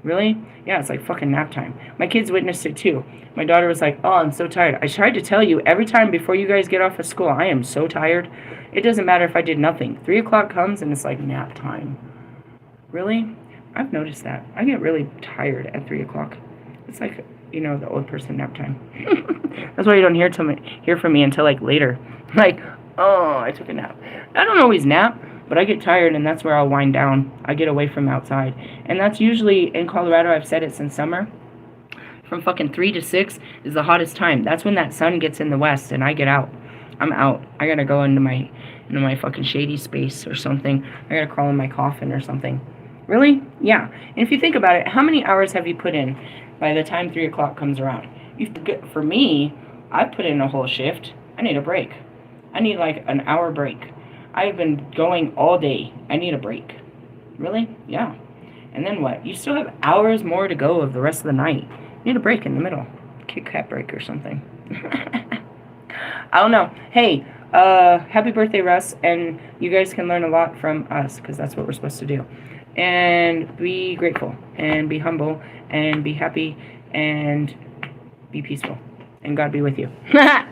Really? Yeah, it's like fucking nap time. My kids witnessed it too. My daughter was like, "Oh, I'm so tired." I tried to tell you every time before you guys get off of school, I am so tired. It doesn't matter if I did nothing. 3 o'clock comes and it's like nap time. Really? I've noticed that. I get really tired at 3 o'clock. It's like, the old person nap time. That's why you don't hear from me until like later. Like, oh, I took a nap. I don't always nap, but I get tired and that's where I'll wind down. I get away from outside. And that's usually in Colorado, I've said it since summer. From fucking 3 to 6 is the hottest time. That's when that sun gets in the west and I get out. I'm out. I gotta go into my fucking shady space or something. I gotta crawl in my coffin or something. Really? Yeah. And if you think about it, how many hours have you put in by the time 3 o'clock comes around? For me, I've put in a whole shift. I need a break. I need like an hour break. I've been going all day. I need a break. Really? Yeah. And then what? You still have hours more to go of the rest of the night. You need a break in the middle. Kit Kat break or something. I don't know. Hey, happy birthday, Russ. And you guys can learn a lot from us because that's what we're supposed to do. And be grateful and be humble and be happy and be peaceful. And God be with you. Later.